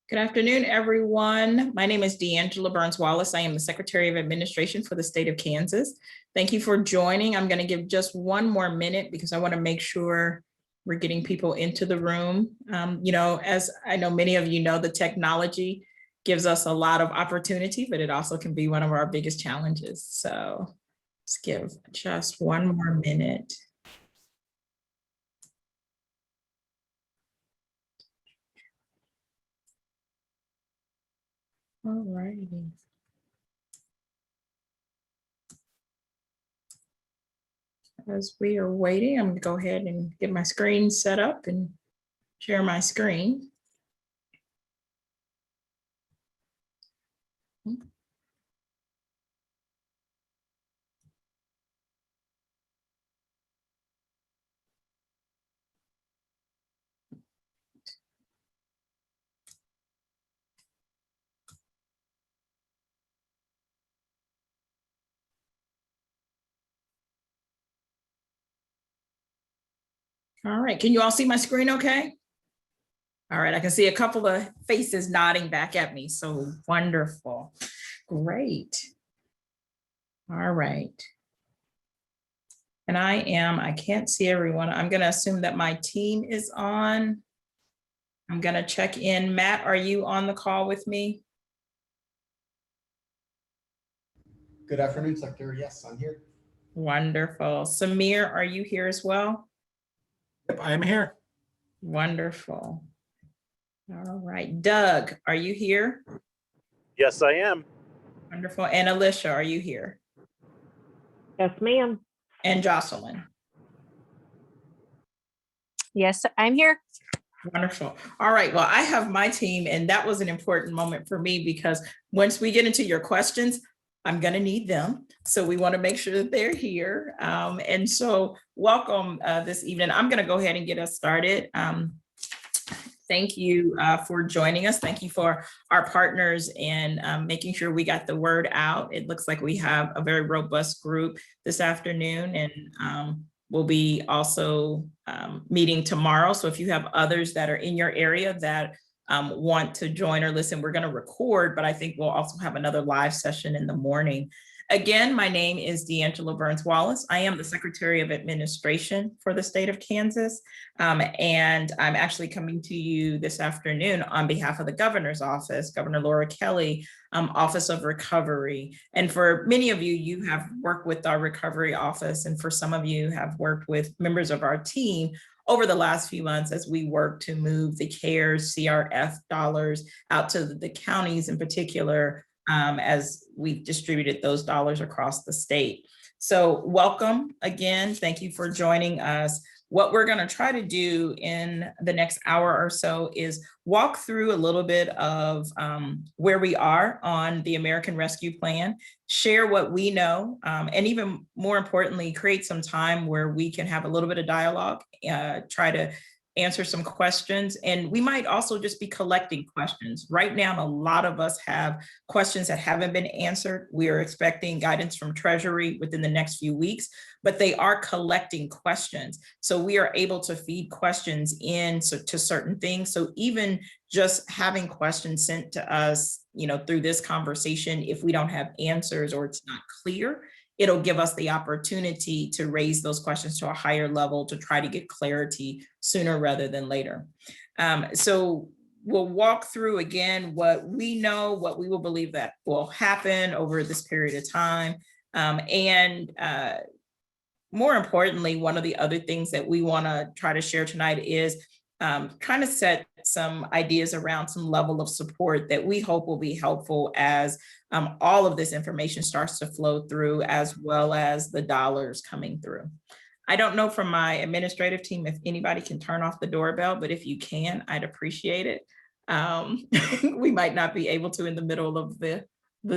Good afternoon, everyone. My name is DeAngela Burns-Wallace. I am the Secretary of Administration for the state of Kansas. Thank you for joining. I'm going to give just one more minute because I want to make sure we're getting people into the room. As I know many of you know, the technology gives us a lot of opportunity, but it also can be one of our biggest challenges. So let's give just one more minute. All righty. As we are waiting, I'm going to go ahead and get my screen set up and share my screen. All right, can you all see my screen okay? All right, I can see a couple of faces nodding back at me, so wonderful. Great. All right. And I can't see everyone. I'm gonna assume that my team is on. I'm gonna check in. Matt, are you on the call with me? Good afternoon, Secretary. Yes, I'm here. Wonderful. Samir, are you here as well? Yep, I am here. Wonderful. All right, Doug, are you here? Yes, I am. Wonderful. And Alicia, are you here? Yes, ma'am. And Jocelyn? Yes, I'm here. Wonderful. All right. Well, I have my team, and that was an important moment for me because once we get into your questions, I'm going to need them. So we want to make sure that they're here. And so welcome this evening. I'm going to go ahead and get us started. Thank you for joining us. Thank you for our partners in making sure we got the word out. It looks like we have a very robust group this afternoon, and we'll be also meeting tomorrow. So if you have others that are in your area that want to join or listen, we're going to record, but I think we'll also have another live session in the morning. Again, my name is DeAngela Burns-Wallace. I am the Secretary of Administration for the state of Kansas. And I'm actually coming to you this afternoon on behalf of the governor's office, Governor Laura Kelly, Office of Recovery. And for many of you, you have worked with our recovery office. And for some of you have worked with members of our team over the last few months as we work to move the CARES CRF dollars out to the counties in particular, as we've distributed those dollars across the state. So welcome again. Thank you for joining us. What we're going to try to do in the next hour or so is walk through a little bit of where we are on the American Rescue Plan, share what we know, and even more importantly, create some time where we can have a little bit of dialogue, try to answer some questions, and we might also just be collecting questions. Right now, a lot of us have questions that haven't been answered. We are expecting guidance from Treasury within the next few weeks, but they are collecting questions. So we are able to feed questions in to certain things. So even just having questions sent to us, through this conversation, if we don't have answers or it's not clear, it'll give us the opportunity to raise those questions to a higher level to try to get clarity sooner rather than later. So we'll walk through again what we know, what we will believe that will happen over this period of time. More importantly, one of the other things that we want to try to share tonight is trying to set some ideas around some level of support that we hope will be helpful as all of this information starts to flow through, as well as the dollars coming through. I don't know from my administrative team if anybody can turn off the doorbell, but if you can, I'd appreciate it. We might not be able to in the middle of the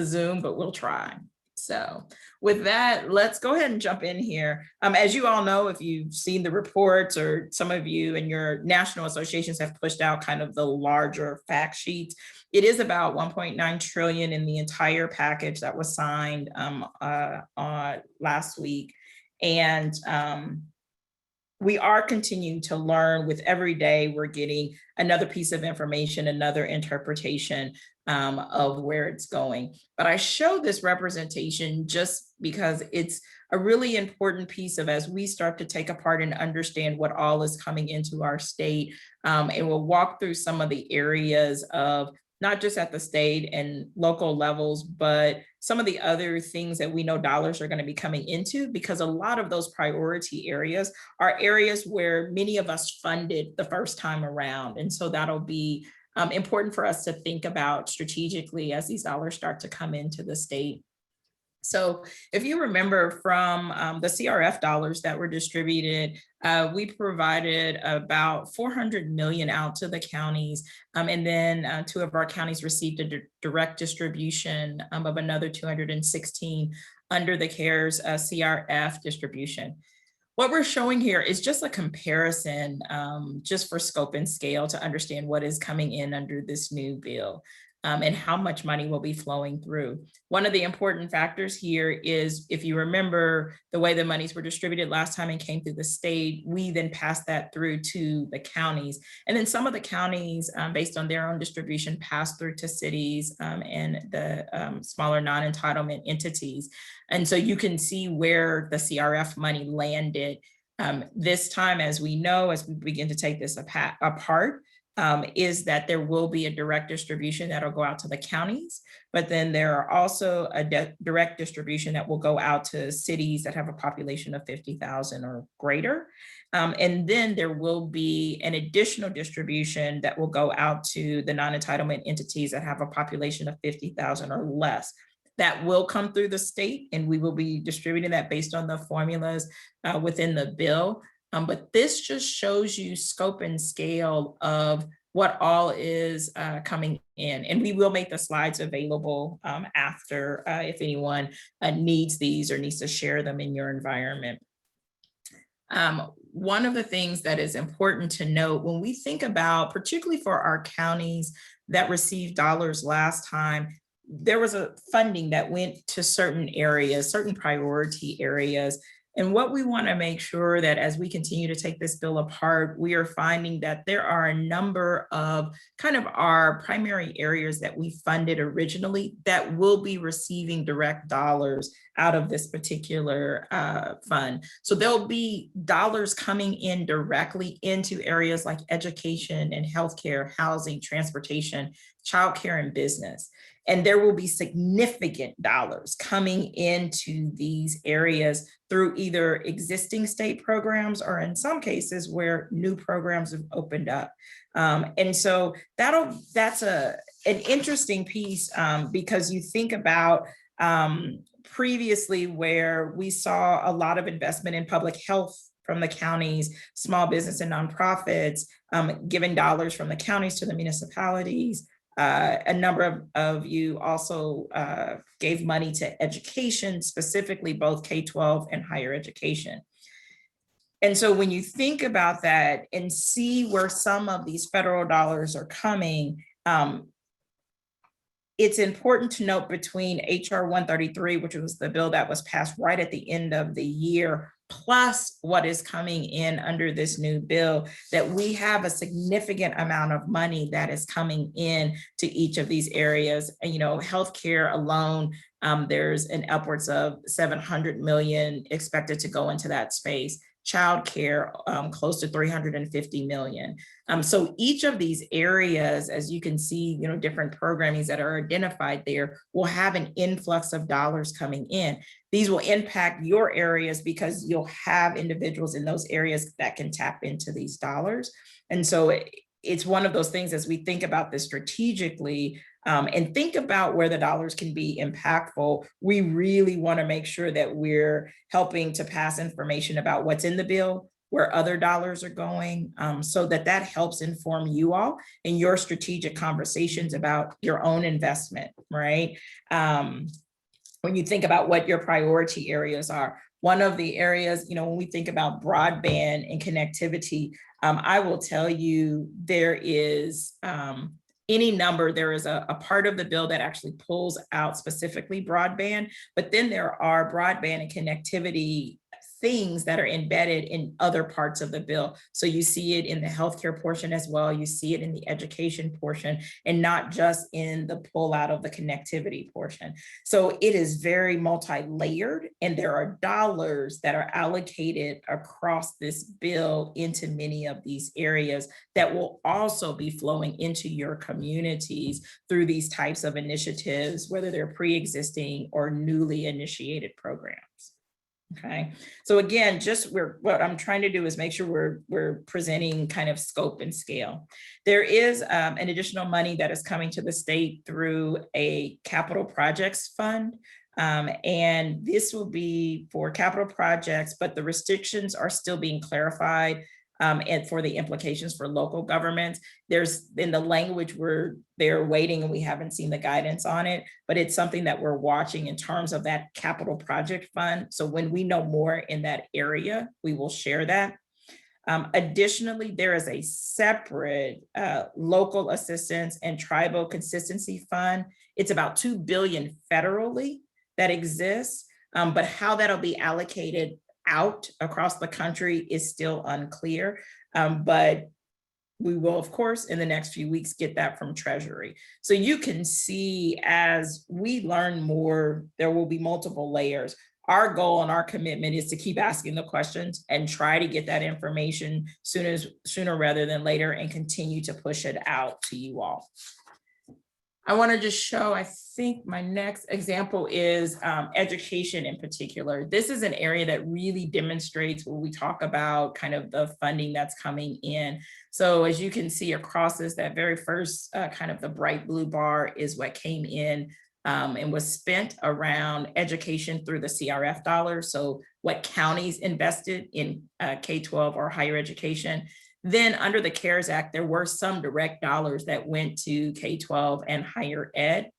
Zoom, but we'll try. So with that, let's go ahead and jump in here. As you all know, if you've seen the reports, or some of you and your national associations have pushed out kind of the larger fact sheets, it is about 1.9 trillion in the entire package that was signed last week. And we are continuing to learn. With every day, we're getting another piece of information, another interpretation of where it's going. But I show this representation just because it's a really important piece of, as we start to take apart and understand what all is coming into our state. And we'll walk through some of the areas of not just at the state and local levels, but some of the other things that we know dollars are going to be coming into, because a lot of those priority areas are areas where many of us funded the first time around. And so that'll be important for us to think about strategically as these dollars start to come into the state. So if you remember from the CRF dollars that were distributed, we provided about 400 million out to the counties. And then 2 of our counties received a direct distribution of another 216 under the CARES CRF distribution. What we're showing here is just a comparison, just for scope and scale, to understand what is coming in under this new bill. And how much money will be flowing through. One of the important factors here is, if you remember the way the monies were distributed last time and came through the state, we then passed that through to the counties. And then some of the counties, based on their own distribution, passed through to cities and the smaller non-entitlement entities. And so you can see where the CRF money landed. This time, as we know, as we begin to take this apart, is that there will be a direct distribution that'll go out to the counties, but then there are also a direct distribution that will go out to cities that have a population of 50,000 or greater. And then there will be an additional distribution that will go out to the non-entitlement entities that have a population of 50,000 or less. That will come through the state, and we will be distributing that based on the formulas within the bill. But this just shows you scope and scale of what all is coming in. And we will make the slides available after if anyone needs these or needs to share them in your environment. One of the things that is important to note when we think about, particularly for our counties that received dollars last time, there was a funding that went to certain areas, certain priority areas. And what we want to make sure that as we continue to take this bill apart, we are finding that there are a number of kind of our primary areas that we funded originally that will be receiving direct dollars out of this particular fund. So there'll be dollars coming in directly into areas like education and healthcare, housing, transportation, childcare, and business. And there will be significant dollars coming into these areas through either existing state programs or in some cases where new programs have opened up. And so that's an interesting piece because you think about previously where we saw a lot of investment in public health from the counties, small business and nonprofits, giving dollars from the counties to the municipalities. A number of you also gave money to education, specifically both K-12 and higher education. And so when you think about that and see where some of these federal dollars are coming, it's important to note between HR 133, which was the bill that was passed right at the end of the year, plus what is coming in under this new bill, that we have a significant amount of money that is coming in to each of these areas. And, you know, healthcare alone, there's an upwards of 700 million expected to go into that space. Childcare, close to 350 million. So each of these areas, as you can see, you know, different programmings that are identified there will have an influx of dollars coming in. These will impact your areas because you'll have individuals in those areas that can tap into these dollars. And so it's one of those things as we think about this strategically and think about where the dollars can be impactful, we really want to make sure that we're helping to pass information about what's in the bill, where other dollars are going, so that helps inform you all in your strategic conversations about your own investment, right? When you think about what your priority areas are, one of the areas, you know, when we think about broadband and connectivity, I will tell you there is any number, there is a part of the bill that actually pulls out specifically broadband, but then there are broadband and connectivity things that are embedded in other parts of the bill. So you see it in the healthcare portion as well. You see it in the education portion, and not just in the pull out of the connectivity portion. So it is very multi-layered, and there are dollars that are allocated across this bill into many of these areas that will also be flowing into your communities through these types of initiatives, whether they're pre-existing or newly initiated programs. Okay, so again, what I'm trying to do is make sure we're presenting kind of scope and scale. There is an additional money that is coming to the state through a capital projects fund. And this will be for capital projects, but the restrictions are still being clarified. And for the implications for local governments, there's in the language where they're waiting and we haven't seen the guidance on it, but it's something that we're watching in terms of that capital project fund. So when we know more in that area, we will share that. Additionally, there is a separate local assistance and tribal consistency fund. It's about $2 billion federally that exists, but how that'll be allocated out across the country is still unclear, but we will, of course, in the next few weeks, get that from Treasury. So you can see as we learn more, there will be multiple layers. Our goal and our commitment is to keep asking the questions and try to get that information sooner rather than later, and continue to push it out to you all. I want to just show, I think my next example is education in particular. This is an area that really demonstrates when we talk about kind of the funding that's coming in. So as you can see across this, that very first kind of the bright blue bar is what came in and was spent around education through the CRF dollars. So what counties invested in K-12 or higher education. Then under the CARES Act, there were some direct dollars that went to K-12 and higher ed.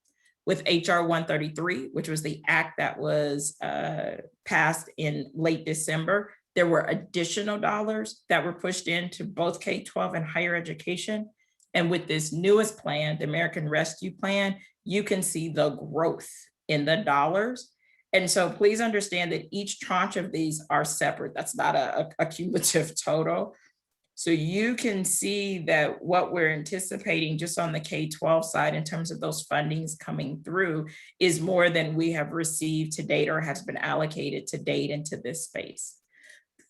With HR 133, which was the act that was passed in late December, there were additional dollars that were pushed into both K-12 and higher education. And with this newest plan, the American Rescue Plan, you can see the growth in the dollars. And so please understand that each tranche of these are separate. That's not a cumulative total. So you can see that what we're anticipating just on the K-12 side in terms of those fundings coming through is more than we have received to date or has been allocated to date into this space.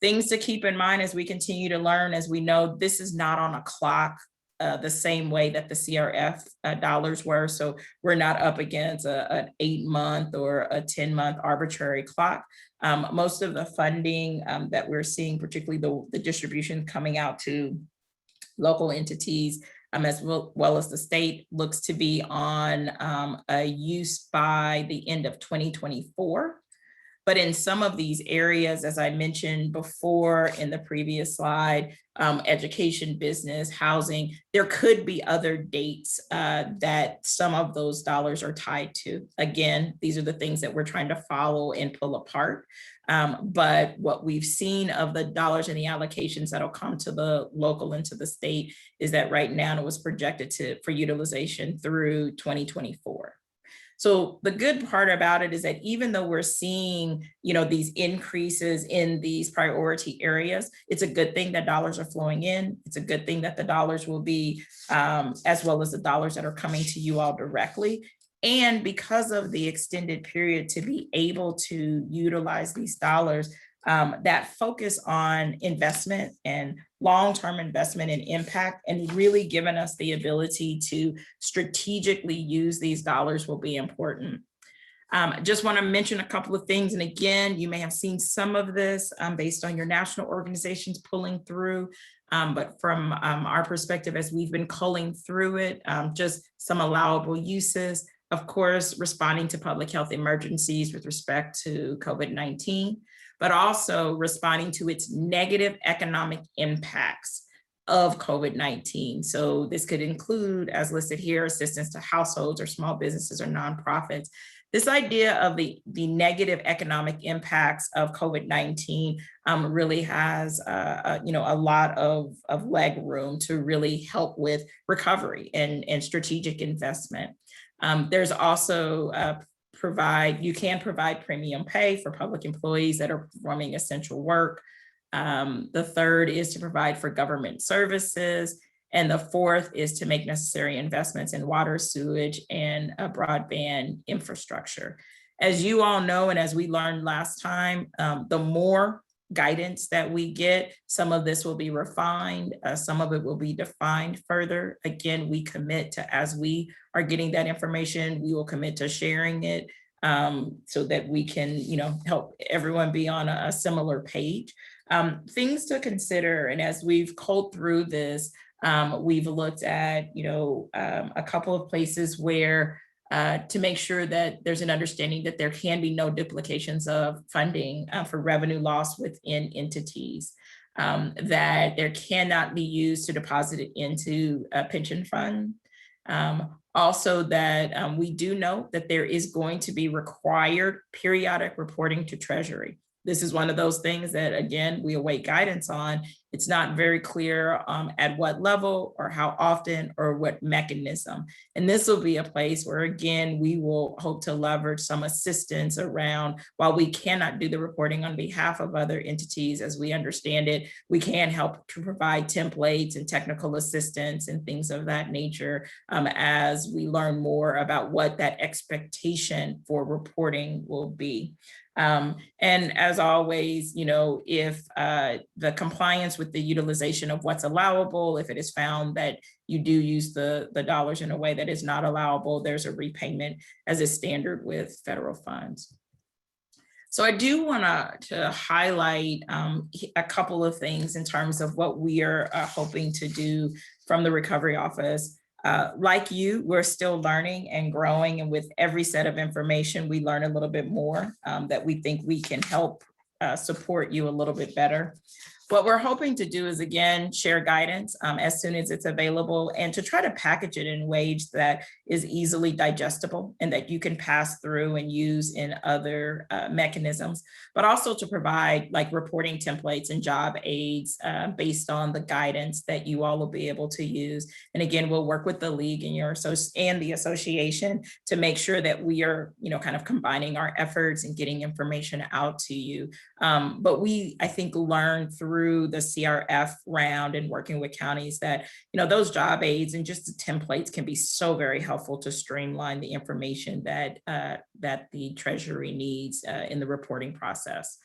Things to keep in mind as we continue to learn, as we know, this is not on a clock the same way that the CRF dollars were. So we're not up against an 8-month or a 10-month arbitrary clock. Most of the funding that we're seeing, particularly the distribution coming out to local entities, as well as the state, looks to be on a use by the end of 2024. But in some of these areas, as I mentioned before in the previous slide, education, business, housing, there could be other dates that some of those dollars are tied to. Again, these are the things that we're trying to follow and pull apart. But what we've seen of the dollars and the allocations that'll come to the local and to the state is that right now it was projected for utilization through 2024. So the good part about it is that even though we're seeing, these increases in these priority areas, it's a good thing that dollars are flowing in. It's a good thing that the dollars will be, as well as the dollars that are coming to you all directly. And because of the extended period to be able to utilize these dollars, that focus on investment and long-term investment and impact, and really giving us the ability to strategically use these dollars will be important. Just want to mention a couple of things. And again, you may have seen some of this based on your national organizations pulling through. But from our perspective, as we've been culling through it, just some allowable uses, of course, responding to public health emergencies with respect to COVID-19, but also responding to its negative economic impacts of COVID-19. So this could include, as listed here, assistance to households or small businesses or nonprofits. This idea of the negative economic impacts of COVID-19 really has a lot of leg room to really help with recovery and strategic investment. There's also you can provide premium pay for public employees that are performing essential work. The third is to provide for government services. And the fourth is to make necessary investments in water, sewage, and broadband infrastructure. As you all know, and as we learned last time, the more guidance that we get, some of this will be refined, some of it will be defined further. Again, we commit to, as we are getting that information, we will commit to sharing it so that we can, help everyone be on a similar page. Things to consider, and as we've culled through this, we've looked at, a couple of places where to make sure that there's an understanding that there can be no duplications of funding for revenue loss within entities, that there cannot be used to deposit it into a pension fund. Also that we do know that there is going to be required periodic reporting to Treasury. This is one of those things that, again, we await guidance on. It's not very clear at what level or how often or what mechanism. And this will be a place where, again, we will hope to leverage some assistance around, while we cannot do the reporting on behalf of other entities as we understand it, we can help to provide templates and technical assistance and things of that nature as we learn more about what that expectation for reporting will be. And as always, if the compliance with the utilization of what's allowable, if it is found that you do use the dollars in a way that is not allowable, there's a repayment as is standard with federal funds. So I do want to highlight a couple of things in terms of what we are hoping to do from the Recovery Office. Like you, we're still learning and growing, and with every set of information, we learn a little bit more that we think we can help support you a little bit better. What we're hoping to do is, again, share guidance as soon as it's available, and to try to package it in ways that is easily digestible and that you can pass through and use in other mechanisms, but also to provide like reporting templates and job aids based on the guidance that you all will be able to use. And again, we'll work with the league and the association to make sure that we are, kind of combining our efforts and getting information out to you. But we, I think, learned through the CRF round and working with counties that, those job aids and just the templates can be so very helpful to streamline the information that, that the Treasury needs in the reporting process.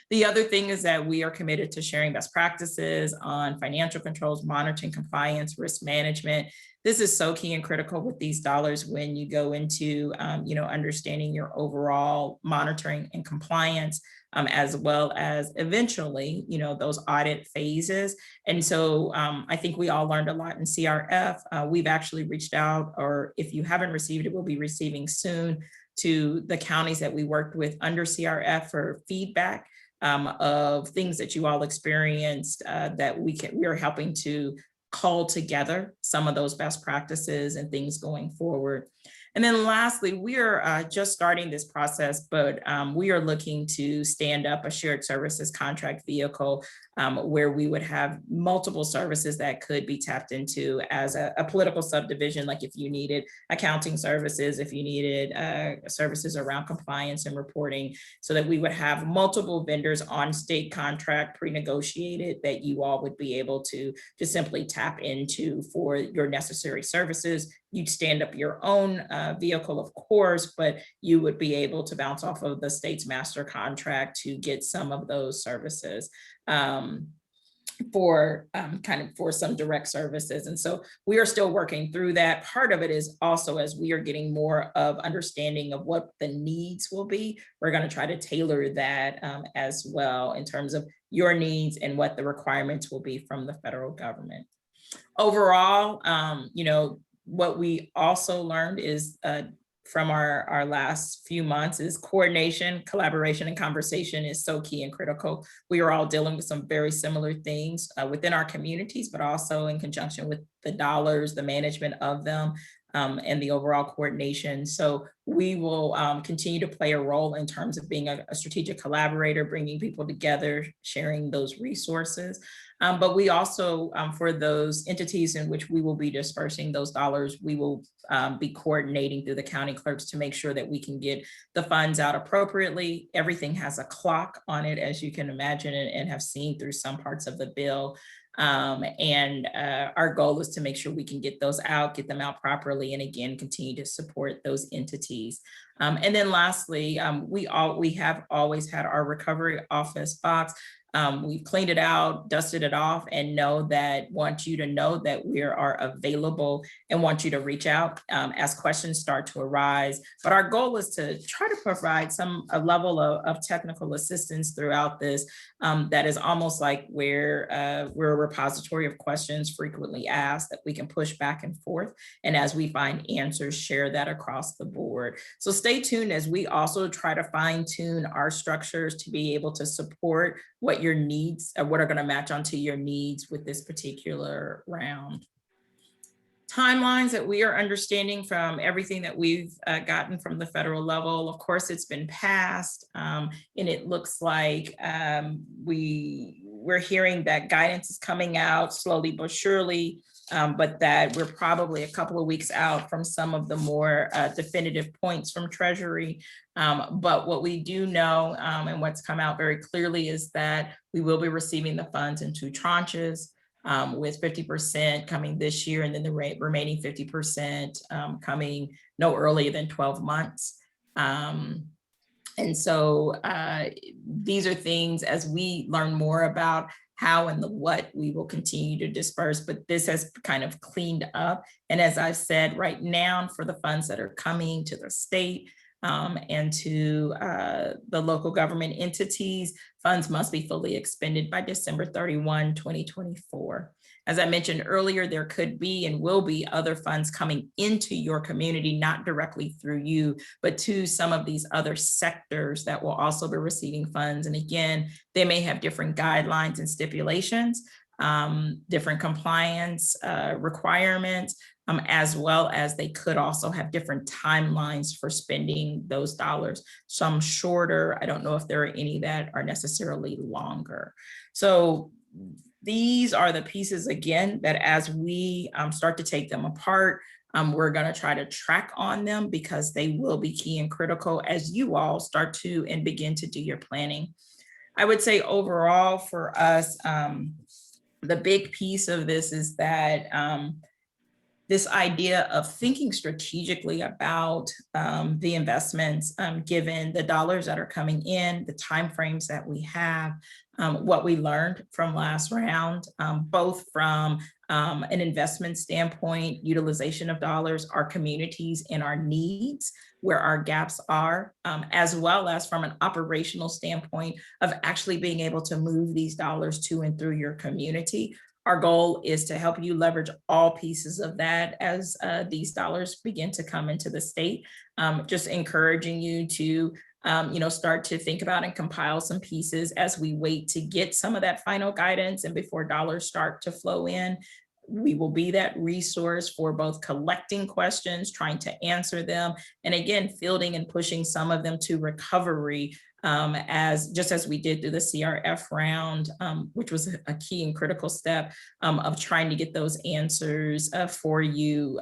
The other thing is that we are committed to sharing best practices on financial controls, monitoring, compliance, risk management. This is so key and critical with these dollars when you go into, understanding your overall monitoring and compliance, as well as eventually, those audit phases. And so I think we all learned a lot in CRF. We've actually reached out, or if you haven't received it, we'll be receiving soon, to the counties that we worked with under CRF for feedback of things that you all experienced that we are helping to cull together some of those best practices and things going forward. And then lastly, we are just starting this process, but we are looking to stand up a shared services contract vehicle where we would have multiple services that could be tapped into as a political subdivision, like if you needed accounting services, if you needed services around compliance and reporting, so that we would have multiple vendors on state contract pre-negotiated that you all would be able to just simply tap into for your necessary services. You'd stand up your own vehicle, of course, but you would be able to bounce off of the state's master contract to get some of those services for some direct services. And so we are still working through that. Part of it is also, as we are getting more of understanding of what the needs will be, we're going to try to tailor that as well in terms of your needs and what the requirements will be from the federal government. Overall, what we also learned is from our last few months is coordination, collaboration, and conversation is so key and critical. We are all dealing with some very similar things within our communities, but also in conjunction with the dollars, the management of them. and the overall coordination. So we will continue to play a role in terms of being a strategic collaborator, bringing people together, sharing those resources. But we also, for those entities in which we will be dispersing those dollars, we will be coordinating through the county clerks to make sure that we can get the funds out appropriately. Everything has a clock on it, as you can imagine, and have seen through some parts of the bill. Our goal is to make sure we can get those out, get them out properly, and again, continue to support those entities. And then lastly, we have always had our recovery office box. We've cleaned it out, dusted it off, and want you to know that we are available and want you to reach out as questions start to arise. But our goal is to try to provide a level of technical assistance throughout this that is almost like we're a repository of questions frequently asked that we can push back and forth. And as we find answers, share that across the board. So stay tuned as we also try to fine tune our structures to be able to support what your needs, what are going to match onto your needs with this particular round. Timelines that we are understanding from everything that we've gotten from the federal level. Of course, it's been passed, and it looks like we're hearing that guidance is coming out slowly but surely, but that we're probably a couple of weeks out from some of the more definitive points from Treasury. But what we do know, and what's come out very clearly, is that we will be receiving the funds in 2 tranches, with 50% coming this year, and then the remaining 50% coming no earlier than 12 months. And so these are things, as we learn more about how and the what, we will continue to disperse, but this has kind of cleaned up. And as I've said, right now, for the funds that are coming to the state and to the local government entities, funds must be fully expended by December 31, 2024. As I mentioned earlier, there could be and will be other funds coming into your community, not directly through you, but to some of these other sectors that will also be receiving funds. And again, they may have different guidelines and stipulations, different compliance requirements, as well as they could also have different timelines for spending those dollars. Some shorter. I don't know if there are any that are necessarily longer. So these are the pieces, again, that as we start to take them apart, we're going to try to track on them, because they will be key and critical as you all start to and begin to do your planning. I would say overall for us, the big piece of this is that this idea of thinking strategically about the investments, given the dollars that are coming in, the timeframes that we have, what we learned from last round, both from an investment standpoint, utilization of dollars, our communities and our needs, where our gaps are, as well as from an operational standpoint of actually being able to move these dollars to and through your community. Our goal is to help you leverage all pieces of that as these dollars begin to come into the state. Just encouraging you to start to think about and compile some pieces as we wait to get some of that final guidance, and before dollars start to flow in. We will be that resource for both collecting questions, trying to answer them, and again, fielding and pushing some of them to recovery, as we did through the CRF round, which was a key and critical step of trying to get those answers for you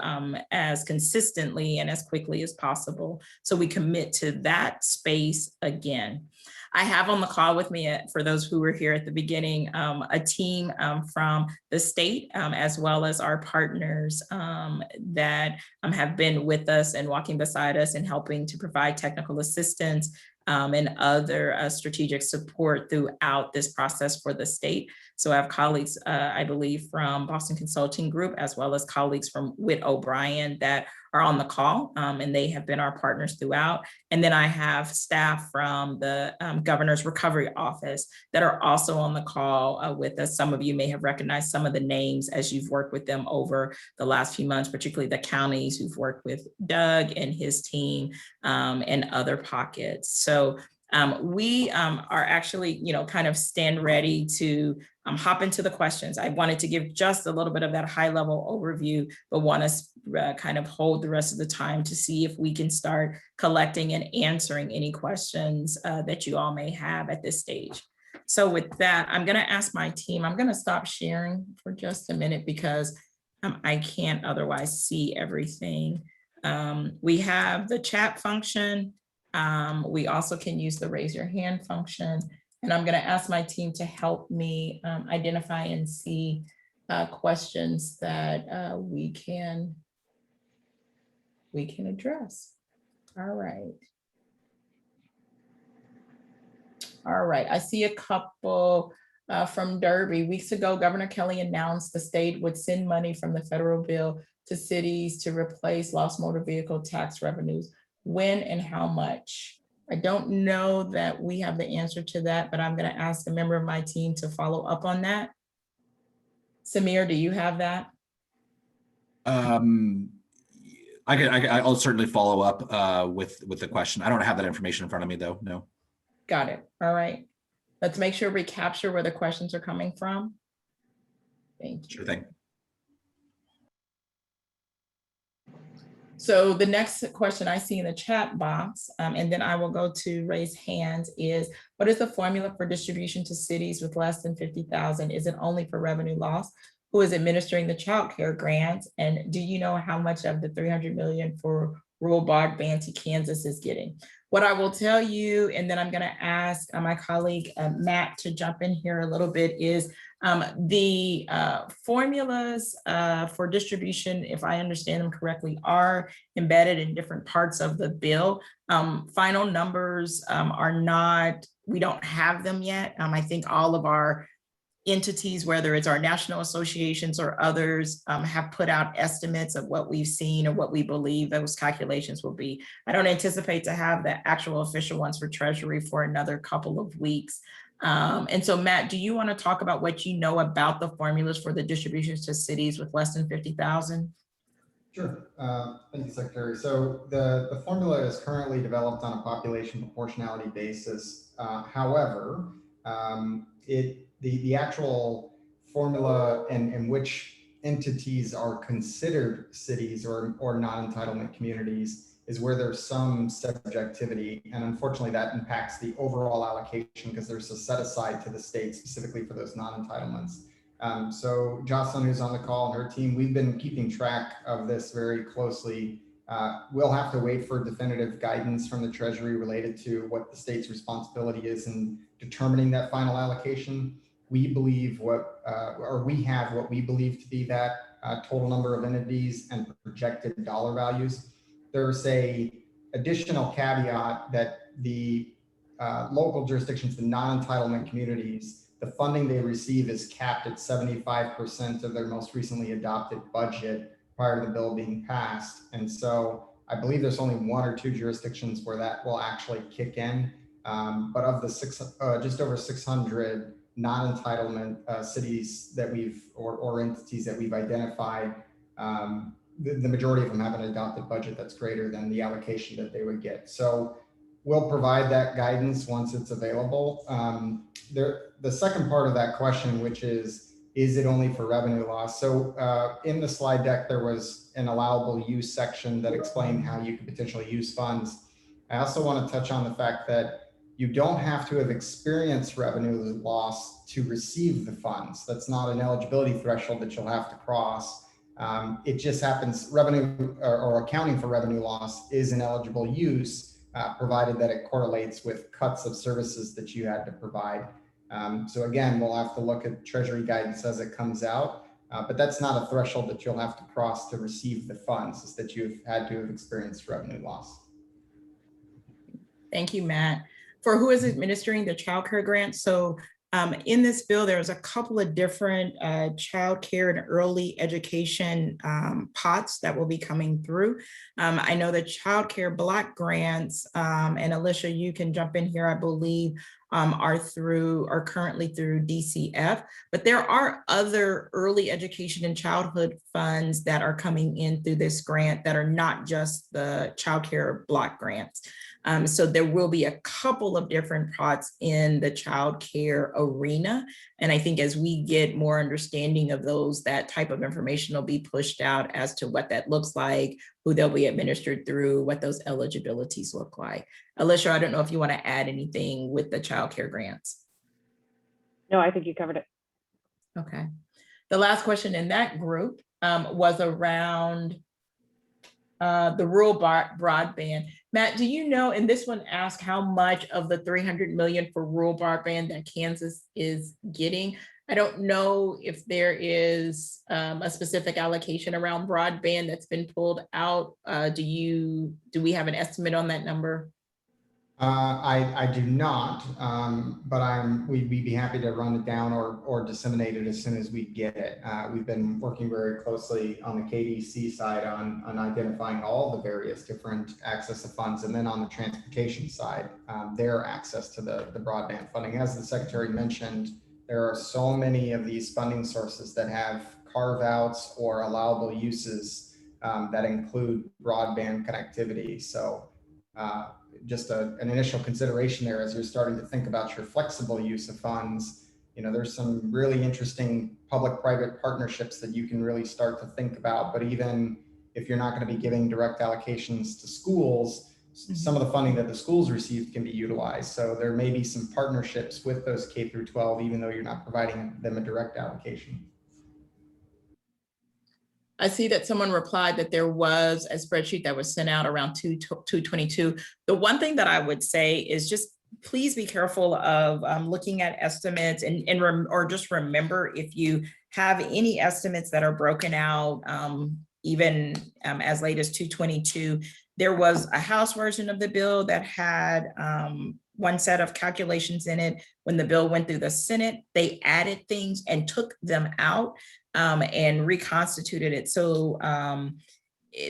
as consistently and as quickly as possible. So we commit to that space again. I have on the call with me, for those who were here at the beginning, a team from the state, as well as our partners that have been with us and walking beside us and helping to provide technical assistance and other strategic support throughout this process for the state. So I have colleagues, I believe, from Boston Consulting Group, as well as colleagues from Witt O'Brien that are on the call, and they have been our partners throughout. And then I have staff from the Governor's Recovery Office that are also on the call with us. Some of you may have recognized some of the names as you've worked with them over the last few months, particularly the counties who've worked with Doug and his team and other pockets. So We are actually, kind of stand ready to hop into the questions. I wanted to give just a little bit of that high level overview, but want to kind of hold the rest of the time to see if we can start collecting and answering any questions that you all may have at this stage. So with that, I'm going to ask my team, I'm going to stop sharing for just a minute because I can't otherwise see everything. We have the chat function. We also can use the raise your hand function. And I'm going to ask my team to help me identify and see questions that we can address. All right. All right, I see a couple from Derby. Weeks ago, Governor Kelly announced the state would send money from the federal bill to cities to replace lost motor vehicle tax revenues. When and how much? I don't know that we have the answer to that, but I'm going to ask a member of my team to follow up on that. Samir, do you have that? I'll certainly follow up with the question. I don't have that information in front of me though. No. Got it. All right. Let's make sure we capture where the questions are coming from. Thank you. Sure thing. So the next question I see in the chat box, and then I will go to raise hands, is what is the formula for distribution to cities with less than 50,000? Is it only for revenue loss? Who is administering the child care grants? And do you know how much of the 300 million for rural broadband to Kansas is getting? What I will tell you, and then I'm going to ask my colleague Matt to jump in here a little bit, is the formulas for distribution, if I understand them correctly, are embedded in different parts of the bill. Final numbers are not, we don't have them yet. I think all of our entities, whether it's our national associations or others, have put out estimates of what we've seen or what we believe those calculations will be. I don't anticipate to have the actual official ones for Treasury for another couple of weeks. And so Matt, do you want to talk about what you know about the formulas for the distributions to cities with less than 50,000? Sure. Thank you, Secretary. So the formula is currently developed on a population proportionality basis. However, the actual formula and which entities are considered cities or non-entitlement communities is where there's some subjectivity. And unfortunately, that impacts the overall allocation because there's a set aside to the state specifically for those non-entitlements. So Jocelyn, who's on the call, and her team, we've been keeping track of this very closely. We'll have to wait for definitive guidance from the Treasury related to what the state's responsibility is in determining that final allocation. We believe we have what we believe to be that total number of entities and projected dollar values. There's a additional caveat that the local jurisdictions, the non-entitlement communities, the funding they receive is capped at 75% of their most recently adopted budget prior to the bill being passed. And so I believe there's only one or two jurisdictions where that will actually kick in. But of the just over 600 non-entitlement cities that or entities that we've identified, the majority of them have an adopted budget that's greater than the allocation that they would get. So we'll provide that guidance once it's available. The second part of that question, which is it only for revenue loss? So in the slide deck, there was an allowable use section that explained how you could potentially use funds. I also want to touch on the fact that you don't have to have experienced revenue loss to receive the funds. That's not an eligibility threshold that you'll have to cross. It just happens revenue or accounting for revenue loss is an eligible use, provided that it correlates with cuts of services that you had to provide. So again, we'll have to look at Treasury guidance as it comes out, but that's not a threshold that you'll have to cross to receive the funds, is that you've had to have experienced revenue loss. Thank you, Matt. For who is administering the child care grant? So in this bill, there's a couple of different child care and early education pots that will be coming through. I know the child care block grants, and Alicia, you can jump in here, I believe, are currently through DCF, but there are other early education and childhood funds that are coming in through this grant that are not just the child care block grants. So there will be a couple of different pots in the child care arena. And I think as we get more understanding of those, that type of information will be pushed out as to what that looks like, who they'll be administered through, what those eligibilities look like. Alicia, I don't know if you want to add anything with the child care grants. No, I think you covered it. Okay. The last question in that group was around the rural broadband. Matt, do you know, and this one asked how much of the 300 million for rural broadband that Kansas is getting? I don't know if there is a specific allocation around broadband that's been pulled out. Do we have an estimate on that number? I do not, but we'd be happy to run it down or disseminate it as soon as we get it. We've been working very closely on the KDC side on identifying all the various different access to funds, and then on the transportation side, their access to the broadband funding. As the Secretary mentioned, there are so many of these funding sources that have carve-outs or allowable uses that include broadband connectivity. So just an initial consideration there as you're starting to think about your flexible use of funds. You know, there's some really interesting public-private partnerships that you can really start to think about. But even if you're not going to be giving direct allocations to schools, some of the funding that the schools receive can be utilized. So there may be some partnerships with those K through 12, even though you're not providing them a direct allocation. I see that someone replied that there was a spreadsheet that was sent out around 222. The one thing that I would say is just please be careful of looking at estimates or just remember, if you have any estimates that are broken out, even as late as 222, there was a House version of the bill that had one set of calculations in it. When the bill went through the Senate, they added things and took them out and reconstituted it. So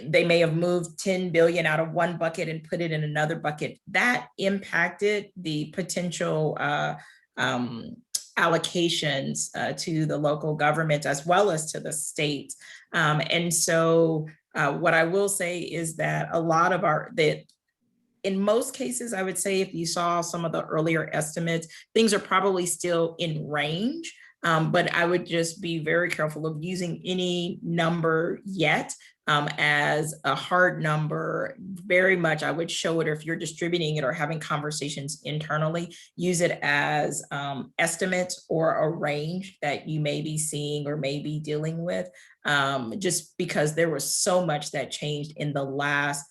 they may have moved 10 billion out of one bucket and put it in another bucket. That impacted the potential allocations to the local government as well as to the state. And so what I will say is that a lot of in most cases, I would say if you saw some of the earlier estimates, things are probably still in range. But I would just be very careful of using any number yet as a hard number. Very much, I would show it, or if you're distributing it or having conversations internally, use it as estimates or a range that you may be seeing or may be dealing with, just because there was so much that changed in the last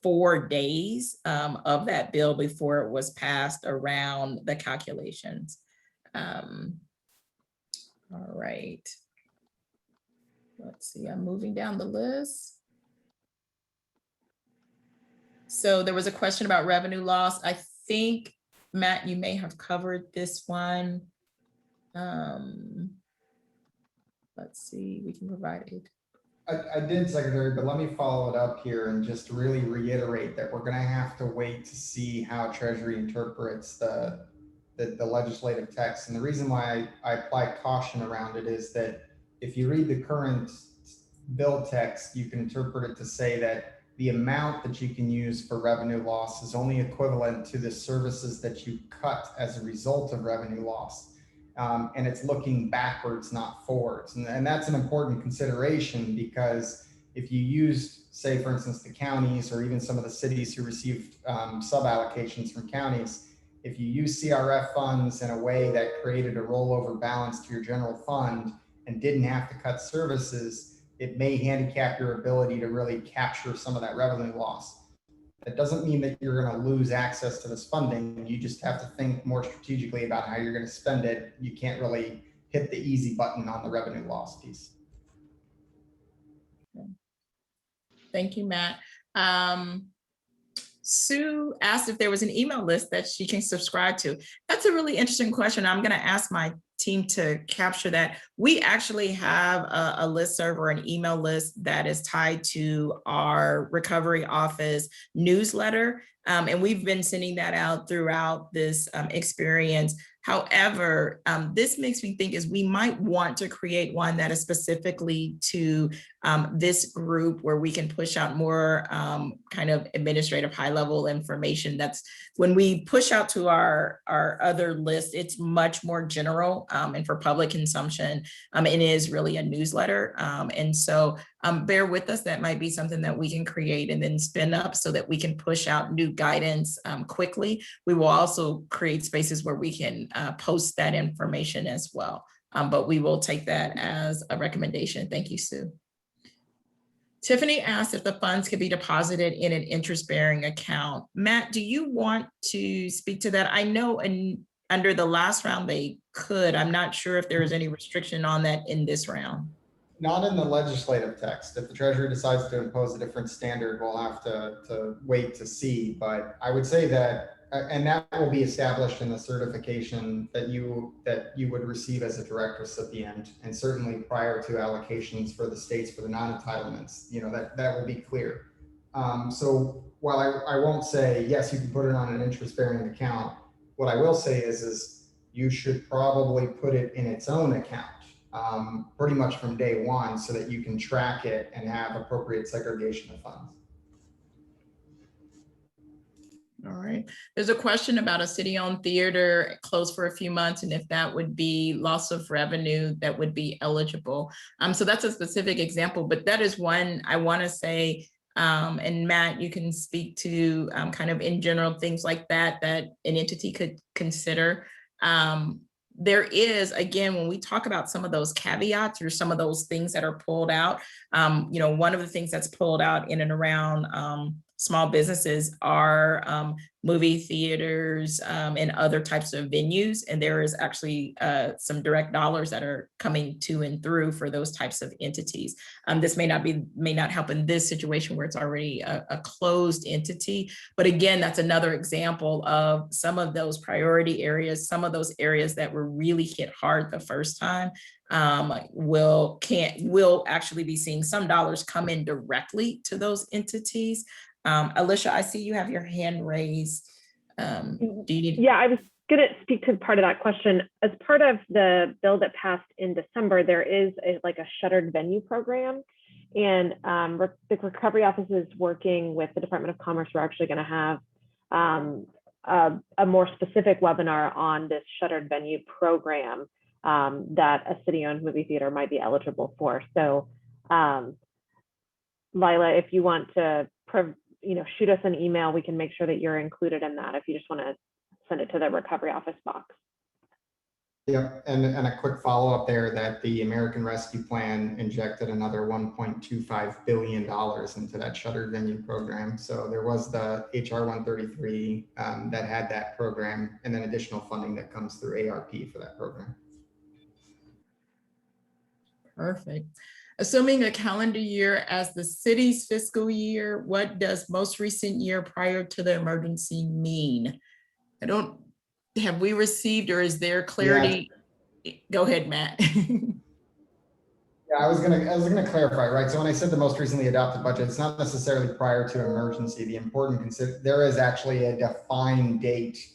4 days of that bill before it was passed around the calculations. All right. Let's see, I'm moving down the list. So there was a question about revenue loss. I think, Matt, you may have covered this one. Let's see, we can provide it. I did, Secretary, but let me follow it up here and just really reiterate that we're going to have to wait to see how Treasury interprets the legislative text. And the reason why I apply caution around it is that if you read the current bill text, you can interpret it to say that the amount that you can use for revenue loss is only equivalent to the services that you cut as a result of revenue loss. And it's looking backwards, not forwards. And that's an important consideration, because if you use, say, for instance, the counties or even some of the cities who received sub-allocations from counties, if you use CRF funds in a way that created a rollover balance to your general fund and didn't have to cut services, it may handicap your ability to really capture some of that revenue loss. That doesn't mean that you're going to lose access to this funding. You just have to think more strategically about how you're going to spend it. You can't really hit the easy button on the revenue loss piece. Thank you, Matt. Sue asked if there was an email list that she can subscribe to. That's a really interesting question. I'm going to ask my team to capture that. We actually have a listserv or an email list that is tied to our recovery office newsletter. And we've been sending that out throughout this experience. However, this makes me think is we might want to create one that is specifically to this group where we can push out more kind of administrative high level information. That's when we push out to our other list, it's much more general and for public consumption. It is really a newsletter. And so bear with us, that might be something that we can create and then spin up so that we can push out new guidance quickly. We will also create spaces where we can post that information as well. But we will take that as a recommendation. Thank you, Sue. Tiffany asked if the funds could be deposited in an interest-bearing account. Matt, do you want to speak to that? I know under the last round they could. I'm not sure if there is any restriction on that in this round. Not in the legislative text. If the Treasury decides to impose a different standard, we'll have to wait to see. But I would say that, and that will be established in the certification that you would receive as a direct recipient, and certainly prior to allocations for the states for the non-entitlements, that will be clear. So while I won't say, yes, you can put it on an interest-bearing account, what I will say is you should probably put it in its own account. Pretty much from day one so that you can track it and have appropriate segregation of funds. All right. There's a question about a city-owned theater closed for a few months and if that would be loss of revenue that would be eligible. So that's a specific example, but that is one I want to say, and Matt, you can speak to kind of in general things like that an entity could consider. There is, again, when we talk about some of those caveats or some of those things that are pulled out, one of the things that's pulled out in and around small businesses are movie theaters and other types of venues. And there is actually some direct dollars that are coming to and through for those types of entities. This may not help in this situation where it's already a closed entity. But again, that's another example of some of those priority areas, some of those areas that were really hit hard the first time. Will actually be seeing some dollars come in directly to those entities. Alicia, I see you have your hand raised. Do you need? Yeah, I was going to speak to part of that question. As part of the bill that passed in December, there is a shuttered venue program. And the Recovery Office is working with the Department of Commerce. We're actually going to have a more specific webinar on this shuttered venue program that a city-owned movie theater might be eligible for. So Lila, if you want to shoot us an email, we can make sure that you're included in that if you just want to send it to the Recovery Office box. Yep, and a quick follow-up there that the American Rescue Plan injected another $1.25 billion into that shuttered venue program. So there was the HR 133 that had that program, and then additional funding that comes through ARP for that program. Perfect. Assuming a calendar year as the city's fiscal year, what does most recent year prior to the emergency mean? Have we received, or is there clarity? Yeah. Go ahead, Matt. Yeah, I was gonna clarify, right? So when I said the most recently adopted budget, it's not necessarily prior to emergency. The important there is actually a defined date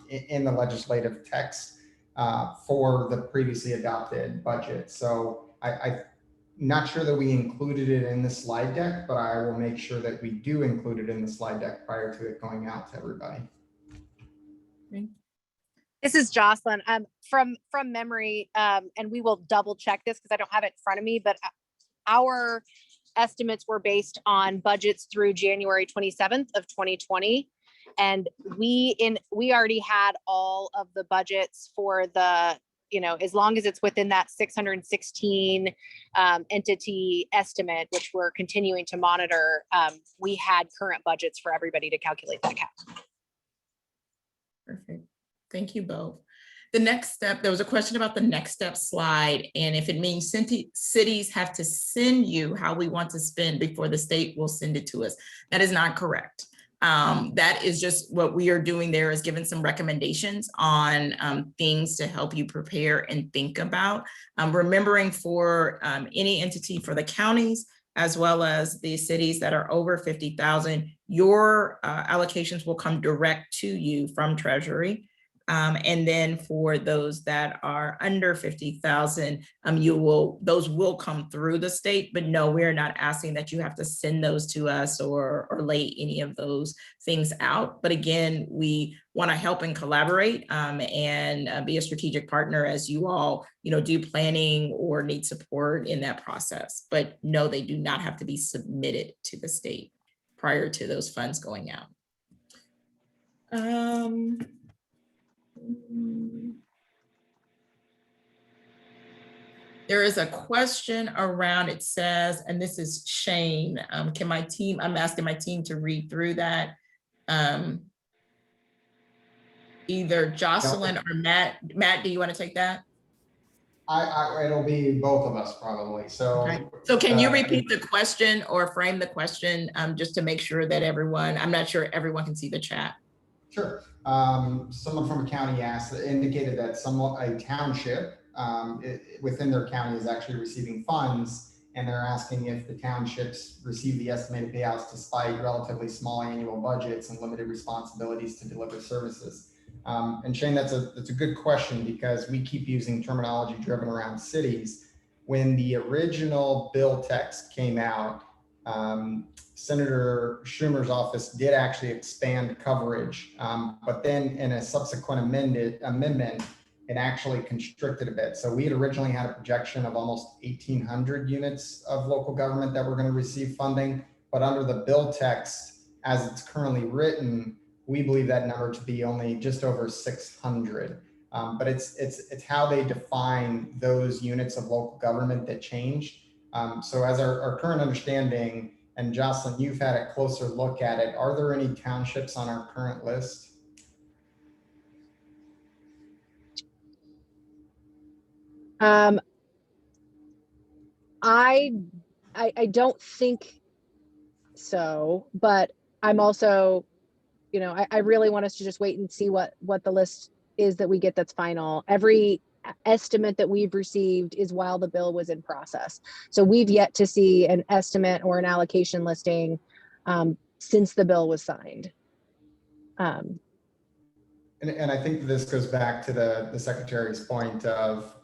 in the legislative text for the previously adopted budget. So I'm not sure that we included it in the slide deck, but I will make sure that we do include it in the slide deck prior to it going out to everybody. This is Jocelyn. From memory, and we will double check this because I don't have it in front of me, but our estimates were based on budgets through January 27th of 2020. And we already had all of the budgets for the, as long as it's within that 616 entity estimate, which we're continuing to monitor, we had current budgets for everybody to calculate that cap. Perfect. Thank you both. The next step, there was a question about the next step slide, and if it means cities have to send you how we want to spend before the state will send it to us. That is not correct. That is just what we are doing there, is giving some recommendations on things to help you prepare and think about. Remembering for any entity, for the counties, as well as the cities that are over 50,000, your allocations will come direct to you from Treasury. And then for those that are under 50,000, those will come through the state, but no, we're not asking that you have to send those to us or lay any of those things out. But again, we want to help and collaborate and be a strategic partner as you all, do planning or need support in that process. But no, they do not have to be submitted to the state prior to those funds going out. There is a question around, it says, and this is Shane, I'm asking my team to read through that. Either Jocelyn or Matt. Matt, do you want to take that? It'll be both of us probably. So, okay. So can you repeat the question or frame the question just to make sure that everyone, I'm not sure everyone can see the chat. Sure. Someone from a county indicated that a township within their county is actually receiving funds, and they're asking if the townships receive the estimated payouts despite relatively small annual budgets and limited responsibilities to deliver services. And Shane, that's a good question, because we keep using terminology driven around cities. When the original bill text came out, Senator Schumer's office did actually expand coverage, but then in a subsequent amendment, it actually constricted a bit. So we had originally had a projection of almost 1,800 units of local government that were going to receive funding, but under the bill text, as it's currently written, we believe that number to be only just over 600. But it's how they define those units of local government that changed. So as our current understanding, and Jocelyn, you've had a closer look at it, are there any townships on our current list? I don't think so, but I'm also, I really want us to just wait and see what the list is that we get that's final. Every estimate that we've received is while the bill was in process. So we've yet to see an estimate or an allocation listing since the bill was signed. And I think this goes back to the secretary's point of,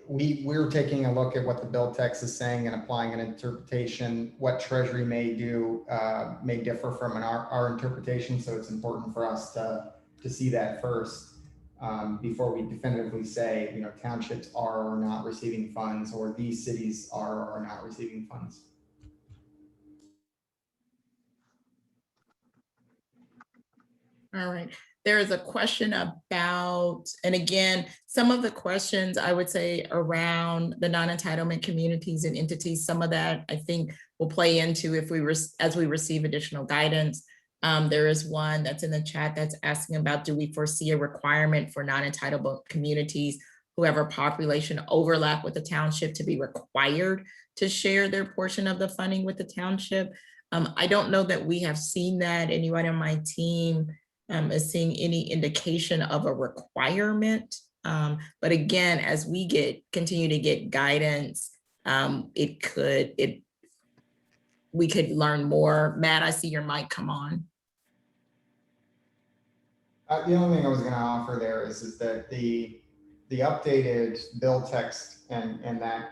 we're taking a look at what the bill text is saying and applying an interpretation. What Treasury may do may differ from our interpretation. So it's important for us to see that first before we definitively say, townships are or are not receiving funds, or these cities are or are not receiving funds. All right. There is a question about, and again, some of the questions I would say around the non-entitlement communities and entities, some of that I think will play into as we receive additional guidance. There is one that's in the chat that's asking about, do we foresee a requirement for non-entitlement communities who have a population overlap with the township to be required to share their portion of the funding with the township? I don't know that we have seen that. Anyone on my team is seeing any indication of a requirement. But again, as we continue to get guidance, we could learn more. Matt, I see your mic come on. The only thing I was going to offer there is that the updated bill text and that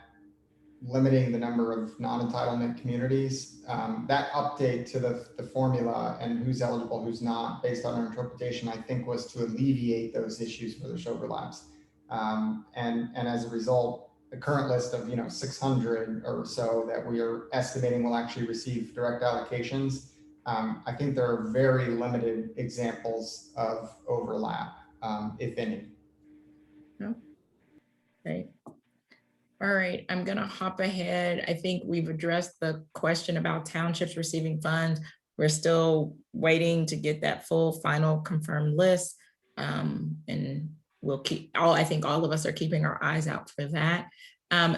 limiting the number of non-entitlement communities, that update to the formula and who's eligible, who's not, based on our interpretation, I think was to alleviate those issues where there's overlaps. And as a result, the current list of 600 or so that we are estimating will actually receive direct allocations. I think there are very limited examples of overlap, if any. Okay. All right, I'm gonna hop ahead. I think we've addressed the question about townships receiving funds. We're still waiting to get that full final confirmed list. And we'll I think all of us are keeping our eyes out for that.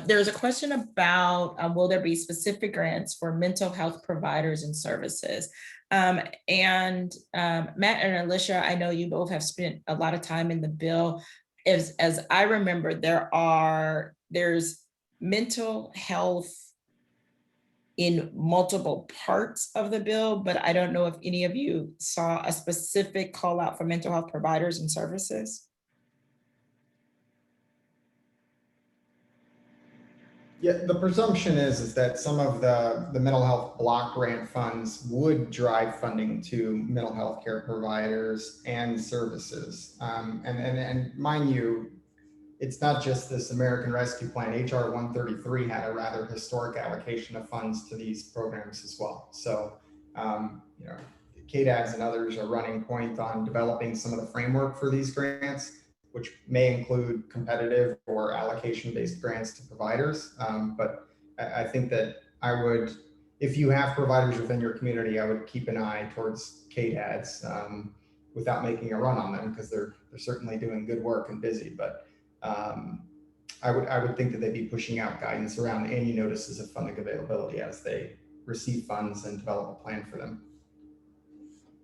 There's a question about, will there be specific grants for mental health providers and services? Matt and Alicia, I know you both have spent a lot of time in the bill. As I remember, there's mental health in multiple parts of the bill, but I don't know if any of you saw a specific call out for mental health providers and services. Yeah, the presumption is that some of the mental health block grant funds would drive funding to mental health care providers and services. And mind you, it's not just this American Rescue Plan. HR 133 had a rather historic allocation of funds to these programs as well. So, you know, KDADS and others are running point on developing some of the framework for these grants, which may include competitive or allocation-based grants to providers. But I think that I would, if you have providers within your community, I would keep an eye towards KDADS without making a run on them, because they're certainly doing good work and busy. But I would think that they'd be pushing out guidance around any notices of funding availability as they receive funds and develop a plan for them.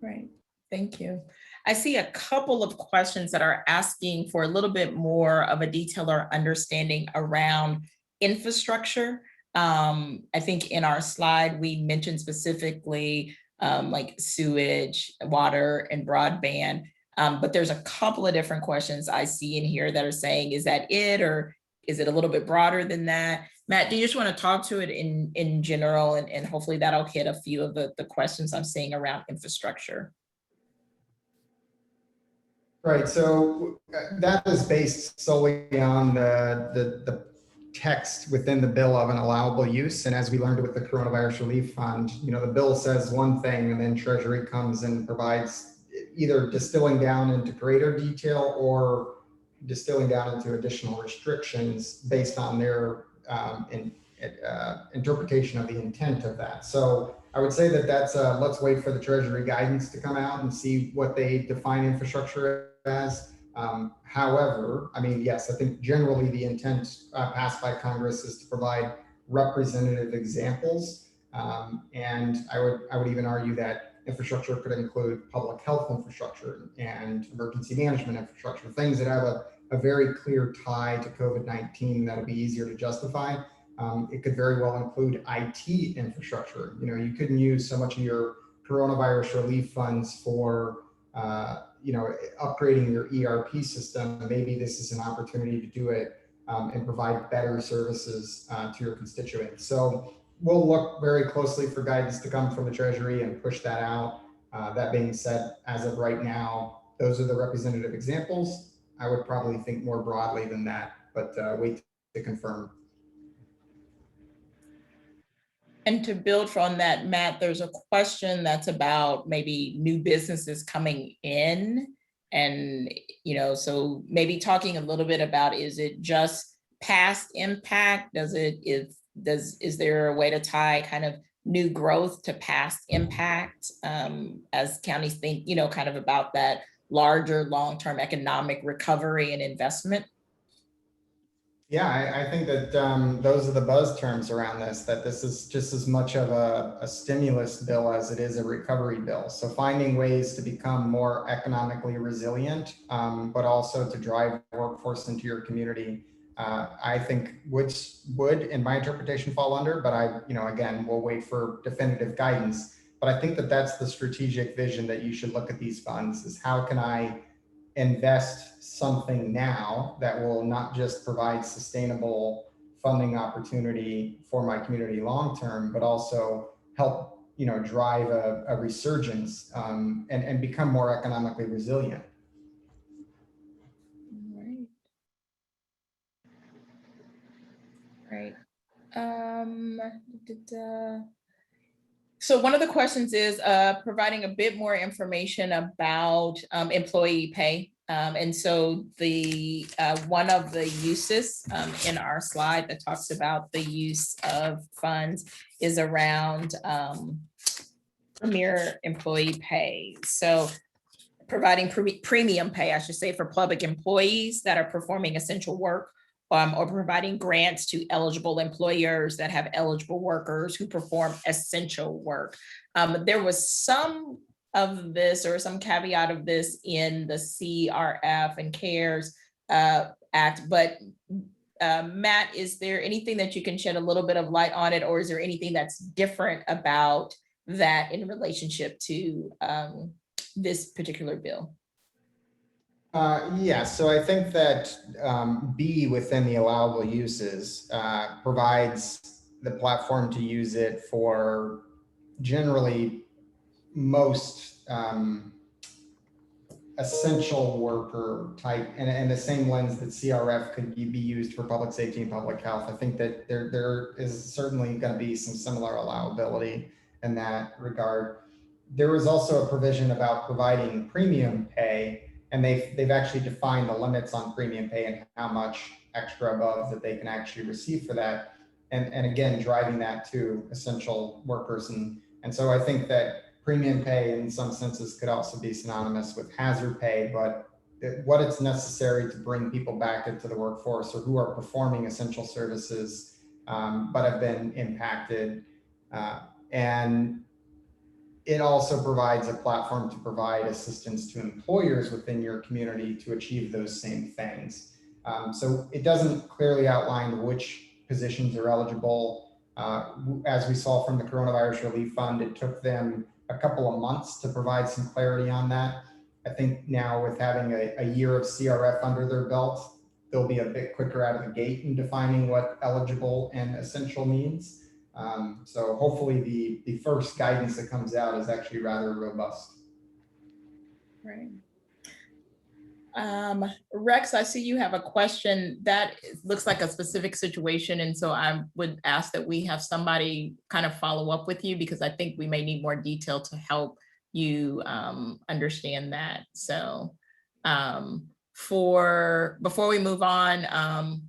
Right, thank you. I see a couple of questions that are asking for a little bit more of a detail or understanding around infrastructure. I think in our slide, we mentioned specifically like sewage, water, and broadband. But there's a couple of different questions I see in here that are saying, is that it, or is it a little bit broader than that? Matt, do you just want to talk to it in general, and hopefully that'll hit a few of the questions I'm seeing around infrastructure? Right, so that is based solely on the text within the bill of an allowable use. And as we learned with the Coronavirus Relief Fund, you know, the bill says one thing and then Treasury comes and provides either distilling down into greater detail or distilling down into additional restrictions based on their interpretation of the intent of that. So I would say that that's let's wait for the Treasury guidance to come out and see what they define infrastructure as. However, I mean, yes, I think generally the intent passed by Congress is to provide representative examples. And I would even argue that infrastructure could include public health infrastructure and emergency management infrastructure, things that have a very clear tie to COVID-19 that'll be easier to justify. It could very well include IT infrastructure. You know, you couldn't use so much of your coronavirus relief funds for, you know, upgrading your ERP system. Maybe this is an opportunity to do it and provide better services to your constituents. So we'll look very closely for guidance to come from the Treasury and push that out. That being said, as of right now, those are the representative examples. I would probably think more broadly than that, but wait to confirm. And to build from that, Matt, there's a question that's about maybe new businesses coming in. And, you know, so maybe talking a little bit about, is it just past impact? Is there a way to tie kind of new growth to past impact as counties think, you know, kind of about that larger long-term economic recovery and investment? Yeah, I think that those are the buzz terms around this, that this is just as much of a stimulus bill as it is a recovery bill. So finding ways to become more economically resilient, but also to drive workforce into your community, I think would, in my interpretation, fall under, but again, we'll wait for definitive guidance. But I think that that's the strategic vision that you should look at these funds, is how can I invest something now that will not just provide sustainable funding opportunity for my community long term, but also help, you know, drive a resurgence and become more economically resilient. Right. So one of the questions is providing a bit more information about employee pay. And so the one of the uses in our slide that talks about the use of funds is around premier employee pay. So providing premium pay, I should say, for public employees that are performing essential work, or providing grants to eligible employers that have eligible workers who perform essential work. There was some of this, or some caveat of this, in the CRF and CARES Act, but Matt, is there anything that you can shed a little bit of light on it, or is there anything that's different about that in relationship to this particular bill? Yeah, so I think that B within the allowable uses provides the platform to use it for generally most essential worker type, and the same lens that CRF could be used for public safety and public health. I think that there is certainly going to be some similar allowability in that regard. There was also a provision about providing premium pay, and they've actually defined the limits on premium pay and how much extra above that they can actually receive for that. And again, driving that to essential workers. And so I think that premium pay in some senses could also be synonymous with hazard pay, but what it's necessary to bring people back into the workforce or who are performing essential services but have been impacted. And it also provides a platform to provide assistance to employers within your community to achieve those same things. So it doesn't clearly outline which positions are eligible. As we saw from the Coronavirus Relief Fund, it took them a couple of months to provide some clarity on that. I think now with having a year of CRF under their belt, they'll be a bit quicker out of the gate in defining what eligible and essential means. So hopefully the first guidance that comes out is actually rather robust. Right. Rex, I see you have a question that looks like a specific situation. And so I would ask that we have somebody kind of follow up with you, because I think we may need more detail to help you understand that. So before we move on,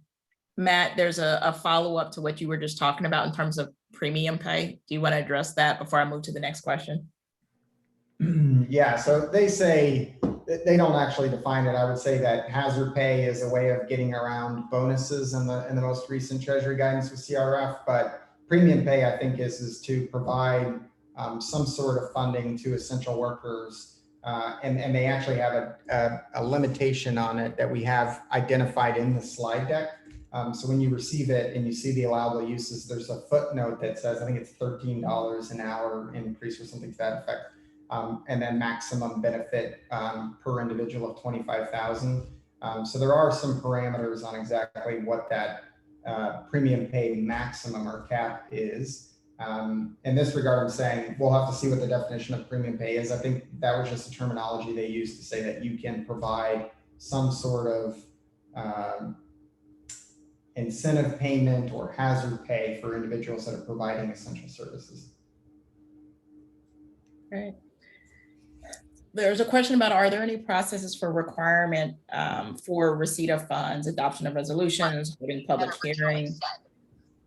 Matt, there's a follow-up to what you were just talking about in terms of premium pay. Do you want to address that before I move to the next question? Yeah, so they say they don't actually define it. I would say that hazard pay is a way of getting around bonuses in the most recent Treasury guidance with CRF, but premium pay, I think, is to provide some sort of funding to essential workers, and they actually have a limitation on it that we have identified in the slide deck. So when you receive it and you see the allowable uses, there's a footnote that says, I think it's $13 an hour increase or something to that effect. And then maximum benefit per individual of 25,000. So there are some parameters on exactly what that premium pay maximum or cap is. In this regard, I'm saying we'll have to see what the definition of premium pay is. I think that was just a terminology they used to say that you can provide some sort of incentive payment or hazard pay for individuals that are providing essential services. Right. There's a question about, are there any processes for requirement for receipt of funds, adoption of resolutions, holding public hearings?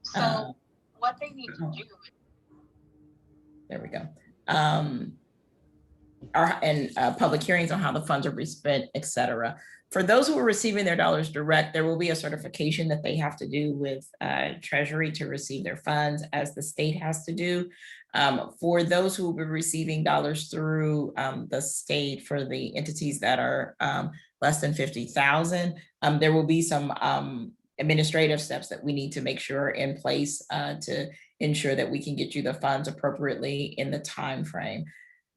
So what they need to do. There we go. Public hearings on how the funds are spent, et cetera. For those who are receiving their dollars direct, there will be a certification that they have to do with Treasury to receive their funds, as the state has to do. For those who will be receiving dollars through the state, for the entities that are less than 50,000, there will be some administrative steps that we need to make sure are in place to ensure that we can get you the funds appropriately in the time frame.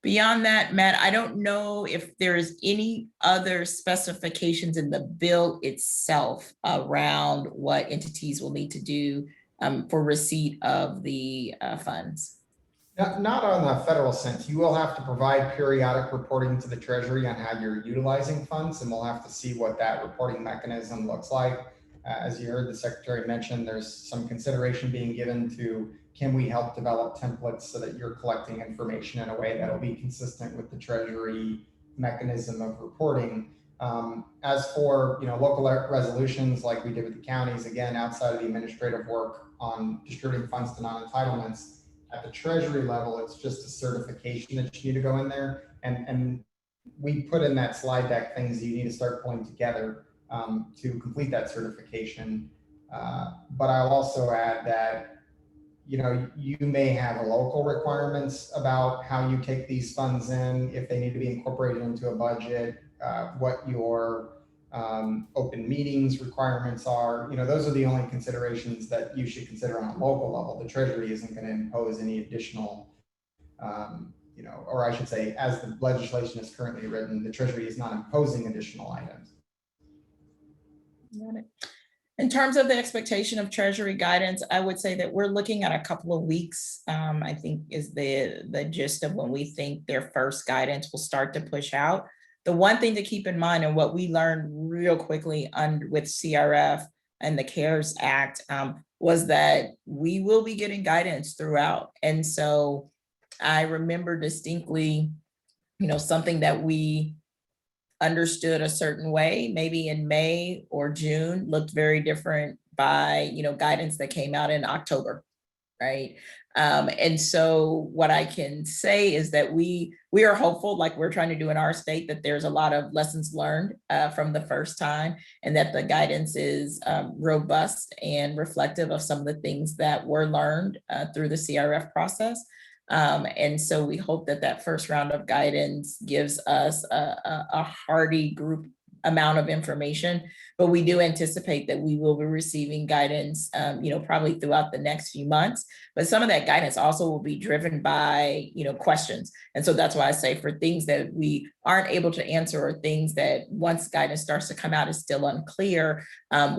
Beyond that, Matt, I don't know if there's any other specifications in the bill itself around what entities will need to do for receipt of the funds. Not on the federal sense. You will have to provide periodic reporting to the Treasury on how you're utilizing funds, and we'll have to see what that reporting mechanism looks like. As you heard the Secretary mention, there's some consideration being given to, can we help develop templates so that you're collecting information in a way that'll be consistent with the Treasury mechanism of reporting. As for local resolutions like we did with the counties, again, outside of the administrative work on distributing funds to non-entitlements, at the Treasury level, it's just a certification that you need to go in there. And we put in that slide deck things you need to start pulling together to complete that certification. But I'll also add that you may have local requirements about how you take these funds in, if they need to be incorporated into a budget, what your open meetings requirements are. Those are the only considerations that you should consider on a local level. The Treasury isn't going to impose any additional, or I should say, as the legislation is currently written, the Treasury is not imposing additional items. Got it. In terms of the expectation of Treasury guidance, I would say that we're looking at a couple of weeks, I think is the gist of when we think their first guidance will start to push out. The one thing to keep in mind, and what we learned real quickly with CRF and the CARES Act, was that we will be getting guidance throughout. And so I remember distinctly, something that we understood a certain way, maybe in May or June, looked very different by, guidance that came out in October, right? And so what I can say is that we are hopeful, like we're trying to do in our state, that there's a lot of lessons learned from the first time, and that the guidance is robust and reflective of some of the things that were learned through the CRF process. And so we hope that that first round of guidance gives us a hearty group amount of information, but we do anticipate that we will be receiving guidance, probably throughout the next few months. But some of that guidance also will be driven by, questions. And so that's why I say for things that we aren't able to answer, or things that once guidance starts to come out is still unclear,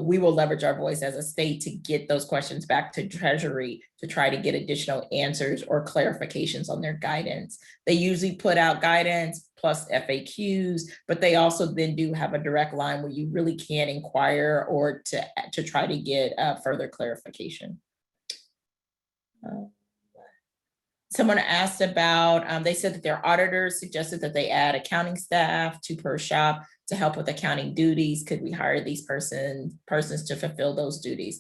we will leverage our voice as a state to get those questions back to Treasury to try to get additional answers or clarifications on their guidance. They usually put out guidance plus FAQs, but they also then do have a direct line where you really can inquire or to try to get further clarification. Someone asked about, they said that their auditors suggested that they add accounting staff, 2 per shop, to help with accounting duties. Could we hire these persons to fulfill those duties?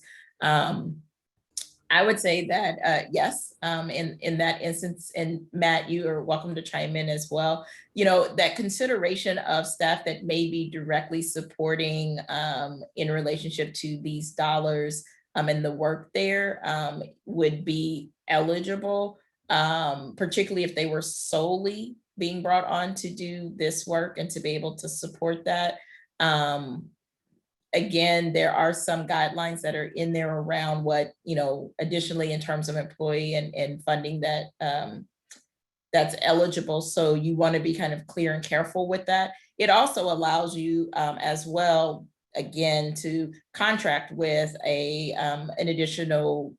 I would say that yes, in that instance, and Matt, you are welcome to chime in as well. That consideration of staff that may be directly supporting in relationship to these dollars and the work there would be eligible, particularly if they were solely being brought on to do this work and to be able to support that. Again, there are some guidelines that are in there around what, additionally in terms of employee and funding that that's eligible. So you want to be kind of clear and careful with that. It also allows you as well, again, to contract with an additional,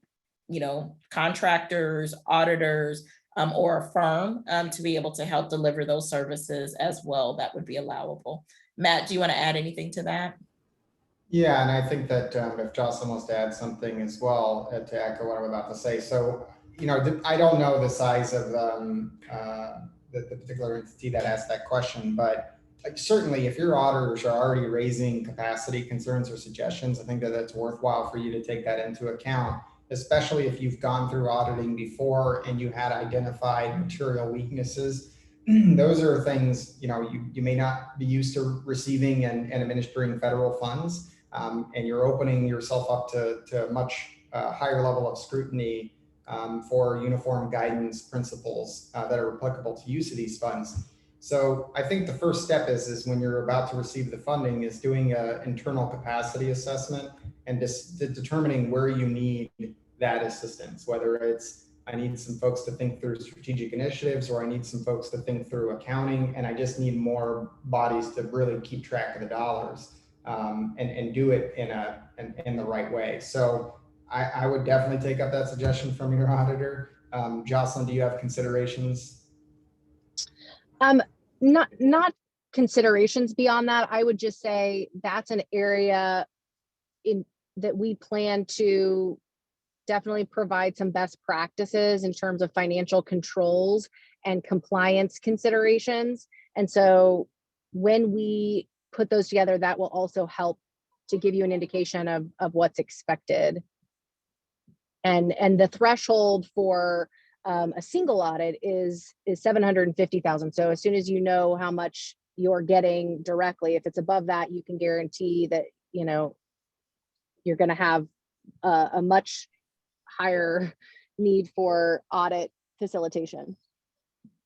contractors, auditors, or a firm to be able to help deliver those services as well. That would be allowable. Matt, do you want to add anything to that? Yeah, and I think that if Jocelyn wants to add something as well to echo what I'm about to say. So, I don't know the size of the particular entity that asked that question, but certainly if your auditors are already raising capacity concerns or suggestions, I think that it's worthwhile for you to take that into account, especially if you've gone through auditing before and you had identified material weaknesses. Those are things, you may not be used to receiving and administering federal funds. And you're opening yourself up to a much higher level of scrutiny for uniform guidance principles that are applicable to use of these funds. So I think the first step is when you're about to receive the funding is doing an internal capacity assessment and determining where you need that assistance, whether it's I need some folks to think through strategic initiatives, or I need some folks to think through accounting, and I just need more bodies to really keep track of the dollars. And do it in the right way. So I would definitely take up that suggestion from your auditor. Jocelyn, do you have considerations? Not considerations beyond that. I would just say that's an area that we plan to definitely provide some best practices in terms of financial controls and compliance considerations. And so when we put those together, that will also help to give you an indication of what's expected. And the threshold for a single audit is $750,000. So as soon as you know how much you're getting directly, if it's above that, you can guarantee that you're going to have a much higher need for audit facilitation.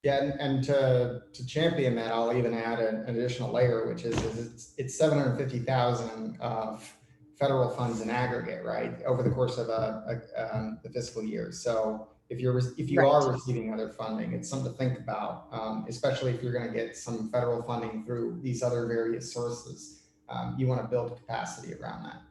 Yeah, and to champion that, I'll even add an additional layer, which is it's 750,000 of federal funds in aggregate, right, over the course of the fiscal year. So if you are receiving other funding, it's something to think about, especially if you're going to get some federal funding through these other various sources. You want to build capacity around that.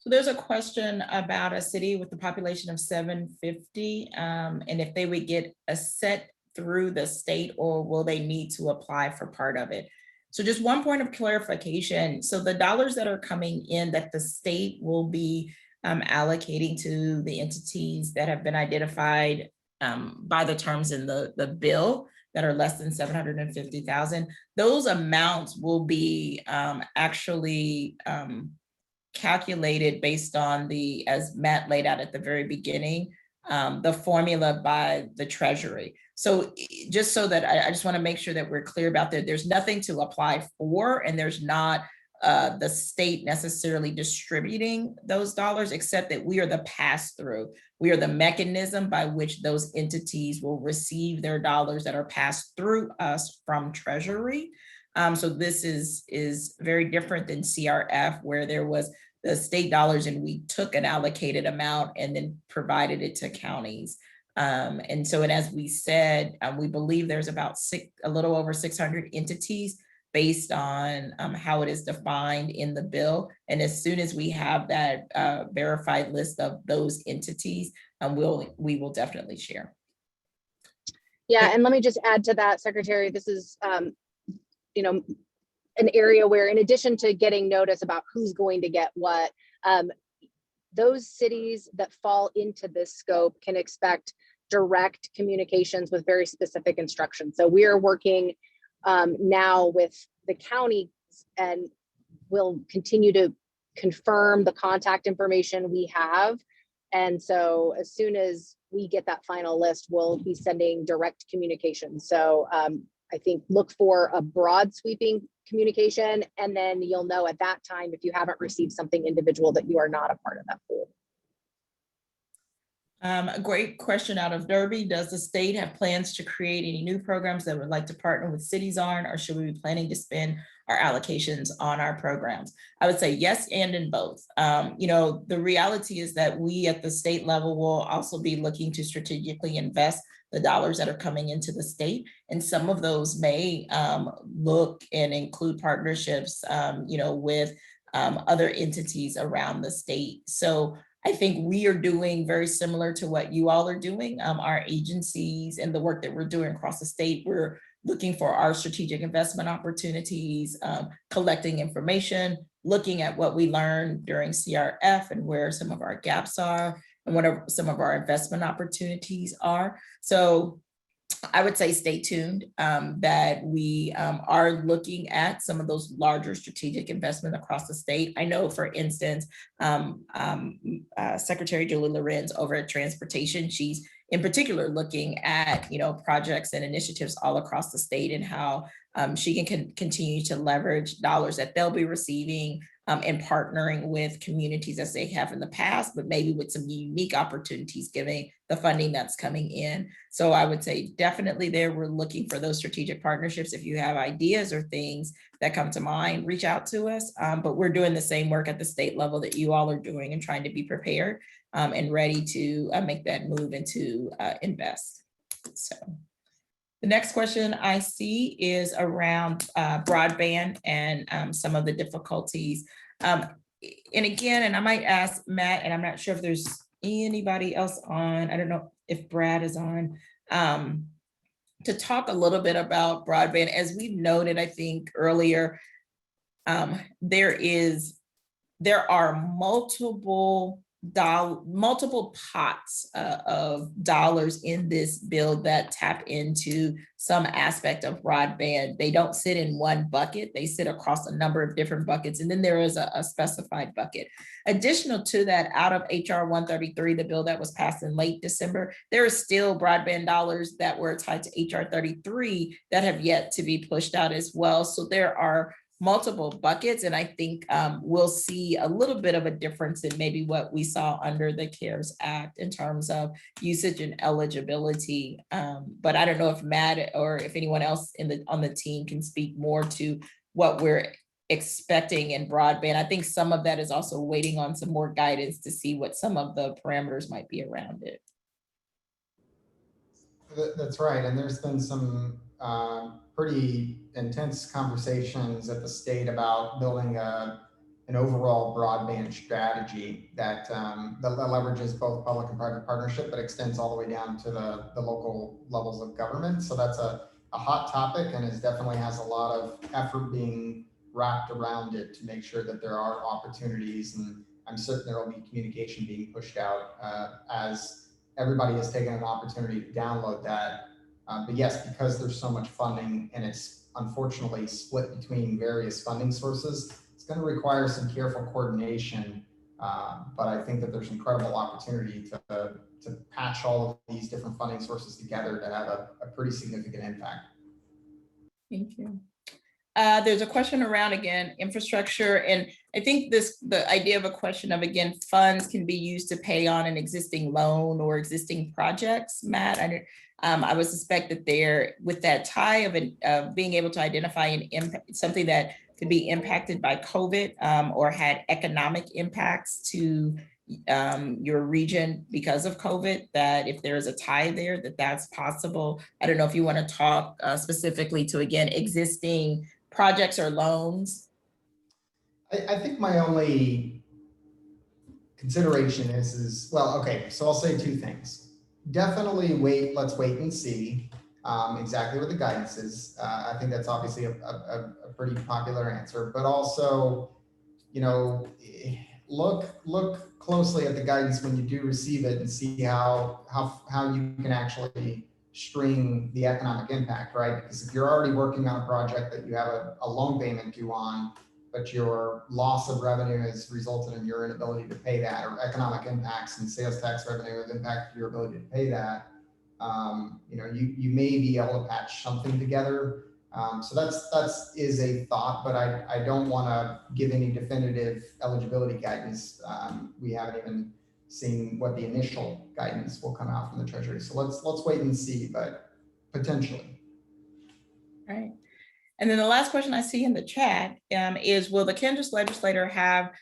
So there's a question about a city with a population of 750, and if they would get a set through the state, or will they need to apply for part of it? So just one point of clarification. So the dollars that are coming in that the state will be allocating to the entities that have been identified by the terms in the bill that are less than 750,000, those amounts will be actually calculated based on as Matt laid out at the very beginning, the formula by the Treasury. So just so that I just want to make sure that we're clear about that, there's nothing to apply for, and there's not the state necessarily distributing those dollars, except that we are the pass-through. We are the mechanism by which those entities will receive their dollars that are passed through us from Treasury. So this is very different than CRF, where there was the state dollars and we took an allocated amount and then provided it to counties. And as we said, we believe there's about a little over 600 entities based on how it is defined in the bill. And as soon as we have that verified list of those entities, we will definitely share. Yeah, and let me just add to that, Secretary, this is, an area where, in addition to getting notice about who's going to get what, those cities that fall into this scope can expect direct communications with very specific instructions. So we are working now with the county, and we'll continue to confirm the contact information we have. And so as soon as we get that final list, we'll be sending direct communication. So I think look for a broad sweeping communication, and then you'll know at that time, if you haven't received something individual, that you are not a part of that pool. A great question out of Derby. Does the state have plans to create any new programs that would like to partner with cities on, or should we be planning to spend our allocations on our programs? I would say yes, and in both. The reality is that we at the state level will also be looking to strategically invest the dollars that are coming into the state. And some of those may look and include partnerships, with other entities around the state. So I think we are doing very similar to what you all are doing. Our agencies and the work that we're doing across the state, we're looking for our strategic investment opportunities, collecting information, looking at what we learned during CRF and where some of our gaps are and what some of our investment opportunities are. So I would say stay tuned, that we are looking at some of those larger strategic investment across the state. I know, for instance, Secretary Julie Lorenz over at Transportation, she's in particular looking at projects and initiatives all across the state, and how she can continue to leverage dollars that they'll be receiving and partnering with communities as they have in the past, but maybe with some unique opportunities given the funding that's coming in. So I would say definitely there, we're looking for those strategic partnerships. If you have ideas or things that come to mind, reach out to us. But we're doing the same work at the state level that you all are doing, and trying to be prepared and ready to make that move and to invest. So the next question I see is around broadband and some of the difficulties. And again, and I might ask Matt, and I'm not sure if there's anybody else on, I don't know if Brad is on, to talk a little bit about broadband. As we've noted, I think earlier, there are multiple pots of dollars in this bill that tap into some aspect of broadband. They don't sit in one bucket, they sit across a number of different buckets, and then there is a specified bucket. Additional to that, out of HR 133, the bill that was passed in late December, there is still broadband dollars that were tied to HR 33 that have yet to be pushed out as well. So there are multiple buckets. And I think we'll see a little bit of a difference in maybe what we saw under the CARES Act in terms of usage and eligibility. But I don't know if Matt or if anyone else on the team can speak more to what we're expecting in broadband. I think some of that is also waiting on some more guidance to see what some of the parameters might be around it. That's right. And there's been some pretty intense conversations at the state about building an overall broadband strategy that leverages both public and private partnership, but extends all the way down to the local levels of government. So that's a hot topic, and it definitely has a lot of effort being wrapped around it to make sure that there are opportunities. And I'm certain there will be communication being pushed out as everybody has taken an opportunity to download that. But yes, because there's so much funding and it's unfortunately split between various funding sources, it's going to require some careful coordination. But I think that there's incredible opportunity to patch all of these different funding sources together to have a pretty significant impact. Thank you. There's a question around, again, infrastructure. And I think the idea of a question of, again, funds can be used to pay on an existing loan or existing projects. Matt, I would suspect that there, with that tie of being able to identify an impact, something that could be impacted by COVID or had economic impacts to your region because of COVID, that if there is a tie there, that's possible. I don't know if you want to talk specifically to, again, existing projects or loans. I think my only consideration is, well, okay, so I'll say two things. Definitely let's wait and see exactly what the guidance is. I think that's obviously a pretty popular answer, but also, you know, look closely at the guidance when you do receive it and see how you can actually string the economic impact, right? Because if you're already working on a project that you have a loan payment due on, but your loss of revenue has resulted in your inability to pay that, or economic impacts and sales tax revenue have impacted your ability to pay that, you know, you may be able to patch something together. So that's is a thought, but I don't want to give any definitive eligibility guidance. We haven't even seen what the initial guidance will come out from the Treasury. So let's wait and see, but potentially. All right. And then the last question I see in the chat is, will the Kansas legislator have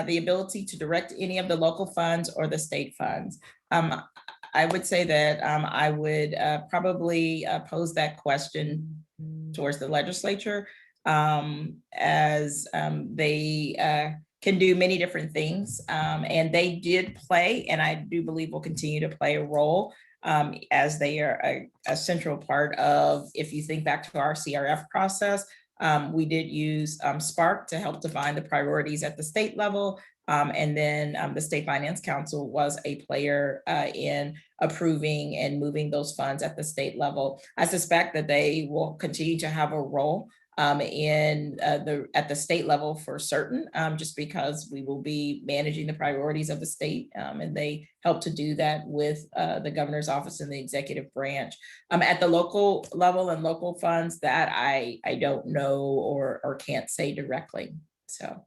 the ability to direct any of the local funds or the state funds? I would say that I would probably pose that question towards the legislature, as they can do many different things. And they did play, and I do believe will continue to play a role as they are a central part of, if you think back to our CRF process, we did use Spark to help define the priorities at the state level. And then the State Finance Council was a player in approving and moving those funds at the state level. I suspect that they will continue to have a role at the state level for certain, just because we will be managing the priorities of the state, and they help to do that with the governor's office and the executive branch. At the local level and local funds, that I don't know or can't say directly. So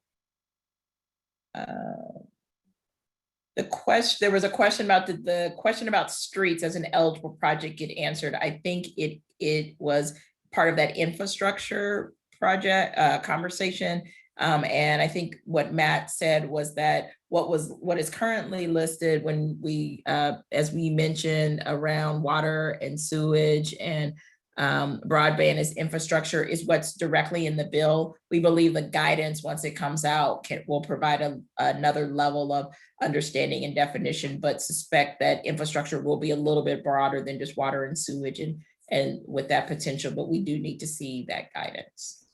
there was a question about the question about streets as an eligible project get answered. I think it was part of that infrastructure project conversation. And I think what Matt said was that what is currently listed when we, as we mentioned, around water and sewage and broadband as infrastructure is what's directly in the bill. We believe the guidance, once it comes out, will provide another level of understanding and definition, but suspect that infrastructure will be a little bit broader than just water and sewage and with that potential, but we do need to see that guidance.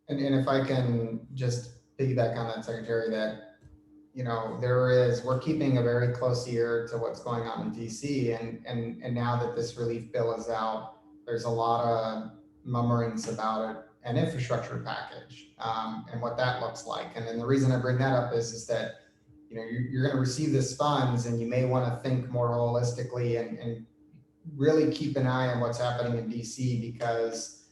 And if I can just piggyback on that, Secretary, that, you know, we're keeping a very close ear to what's going on in DC, and now that this relief bill is out, there's a lot of murmurings about an infrastructure package and what that looks like. And then the reason I bring that up is that, you know, you're going to receive this funds, and you may want to think more holistically and really keep an eye on what's happening in DC, because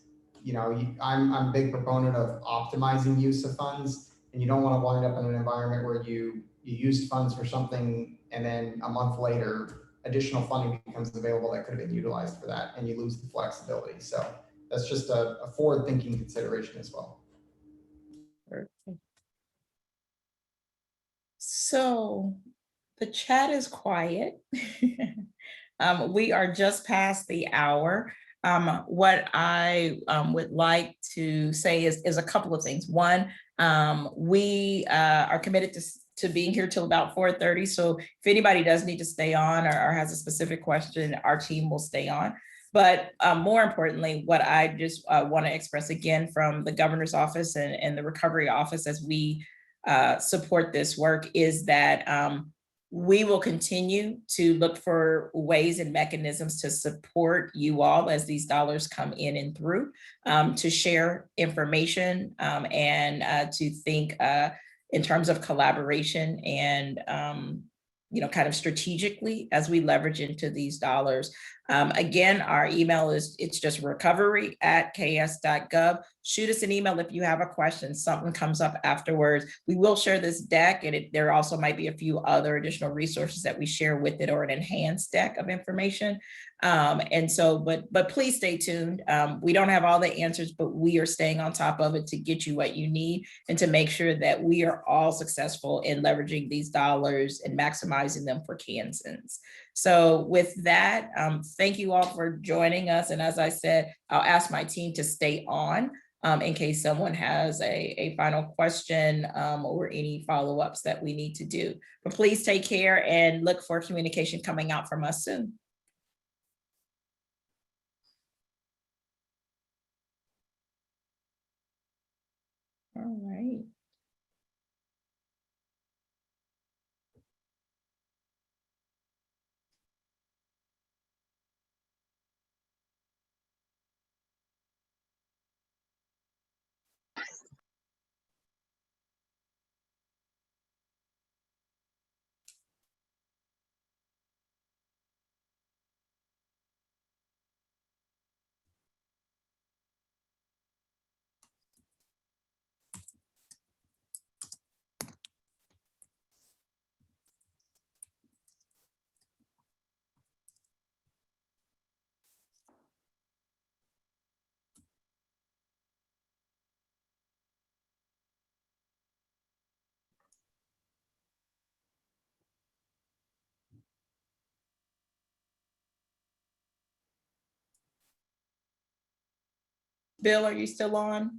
I'm a big proponent of optimizing use of funds, and you don't want to wind up in an environment where you used funds for something and then a month later additional funding becomes available that could have been utilized for that, and you lose the flexibility. So that's just a forward-thinking consideration as well. So the chat is quiet. We are just past the hour. What I would like to say is a couple of things. One, we are committed to being here till about 4:30. So if anybody does need to stay on or has a specific question, our team will stay on. But more importantly, what I just want to express again from the governor's office and the recovery office as we support this work is that we will continue to look for ways and mechanisms to support you all as these dollars come in and through, to share information and to think in terms of collaboration and kind of strategically as we leverage into these dollars. Again, our email it's just recovery@ks.gov. Shoot us an email if you have a question, something comes up afterwards. We will share this deck, and there also might be a few other additional resources that we share with it or an enhanced deck of information. But please stay tuned. We don't have all the answers, but we are staying on top of it to get you what you need and to make sure that we are all successful in leveraging these dollars and maximizing them for Kansans. So with that, thank you all for joining us. And as I said, I'll ask my team to stay on in case someone has a final question or any follow-ups that we need to do. But please take care and look for communication coming out from us soon. All right. Bill, are you still on?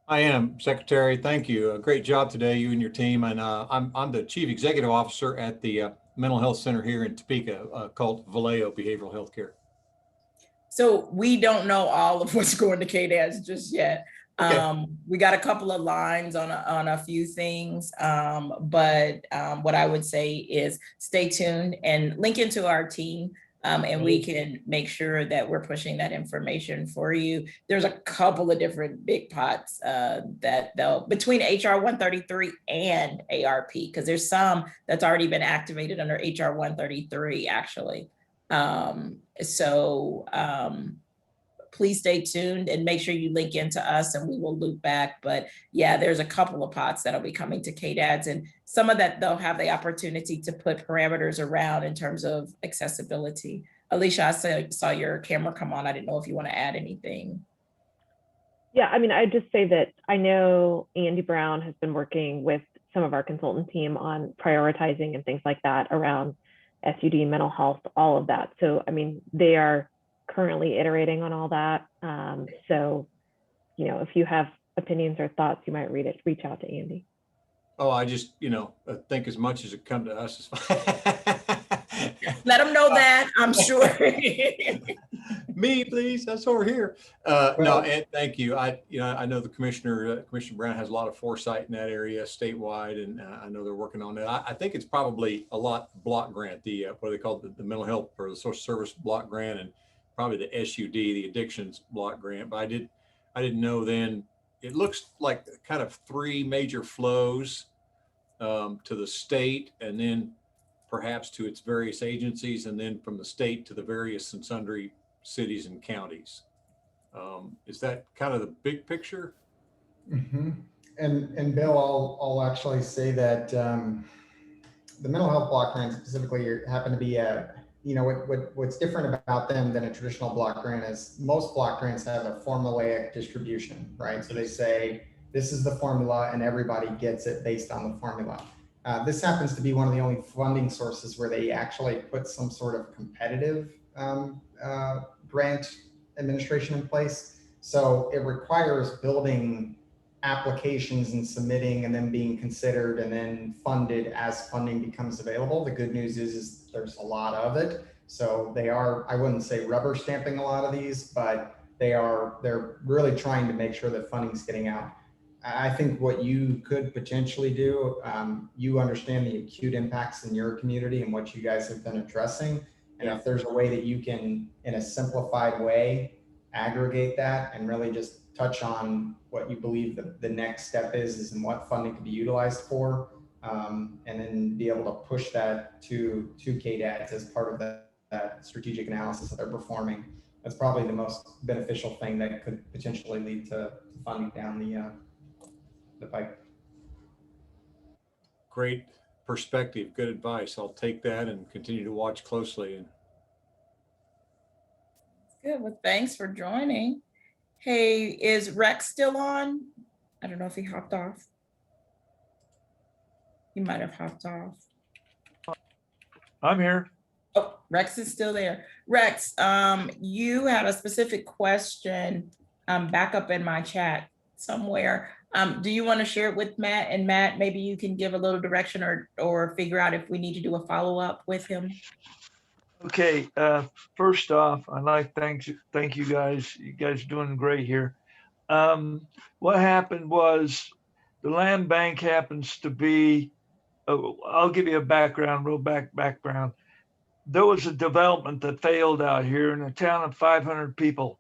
I am, Secretary. Thank you. A great job today, you and your team. And I'm the Chief Executive Officer at the Mental Health Center here in Topeka called Vallejo Behavioral Health Care. So we don't know all of what's going to KDAS just yet. Okay. We got a couple of lines on a few things, but what I would say is stay tuned and link into our team. And we can make sure that we're pushing that information for you. There's a couple of different big pots that they'll between HR 133 and ARP, because there's some that's already been activated under HR 133 actually. Please stay tuned and make sure you link into us and we will loop back. But yeah, there's a couple of pots that'll be coming to KDADS, and some of that they'll have the opportunity to put parameters around in terms of accessibility. Alicia, I saw your camera come on. I didn't know if you want to add anything. Yeah, I mean, I'd just say that I know Andy Brown has been working with some of our consultant team on prioritizing and things like that around SUD, mental health, all of that. So, I mean, they are currently iterating on all that. So, if you have opinions or thoughts, you might reach out to Andy. Oh, I just, think as much as it come to us is fine. Let them know that, I'm sure. Me, please. That's over here. No, and thank you. I know the Commissioner Brown has a lot of foresight in that area statewide, and I know they're working on that. I think it's probably a lot block grant, the what do they call the mental health or the social service block grant, and probably the SUD, the addictions block grant. But I didn't know then. It looks like kind of three major flows to the state, and then perhaps to its various agencies, and then from the state to the various and sundry cities and counties. Is that kind of the big picture? Mhm. And Bill, I'll actually say that the mental health block grants specifically happen to be what's different about them than a traditional block grant is most block grants have a formulaic distribution, right? So they say this is the formula and everybody gets it based on the formula. This happens to be one of the only funding sources where they actually put some sort of competitive grant administration in place. So it requires building applications and submitting and then being considered and then funded as funding becomes available. The good news is there's a lot of it. So they are, I wouldn't say rubber stamping a lot of these, but they're really trying to make sure that funding's getting out. I think what you could potentially do, you understand the acute impacts in your community and what you guys have been addressing. And if there's a way that you can, in a simplified way, aggregate that and really just touch on what you believe the next step is and what funding could be utilized for, and then be able to push that to KDADs as part of that strategic analysis that they're performing. That's probably the most beneficial thing that could potentially lead to funding down the pipe. Great perspective, good advice. I'll take that and continue to watch closely. And Good. Well, thanks for joining. Hey, is Rex still on? I don't know if he hopped off. He might have hopped off. I'm here. Oh, Rex is still there. Rex, you had a specific question back up in my chat somewhere. Do you want to share it with Matt? And Matt, maybe you can give a little direction or figure out if we need to do a follow-up with him. Okay. First off, I'd like to thank you guys. You guys are doing great here. What happened was the land bank happens to be, I'll give you a background, background. There was a development that failed out here in a town of 500 people.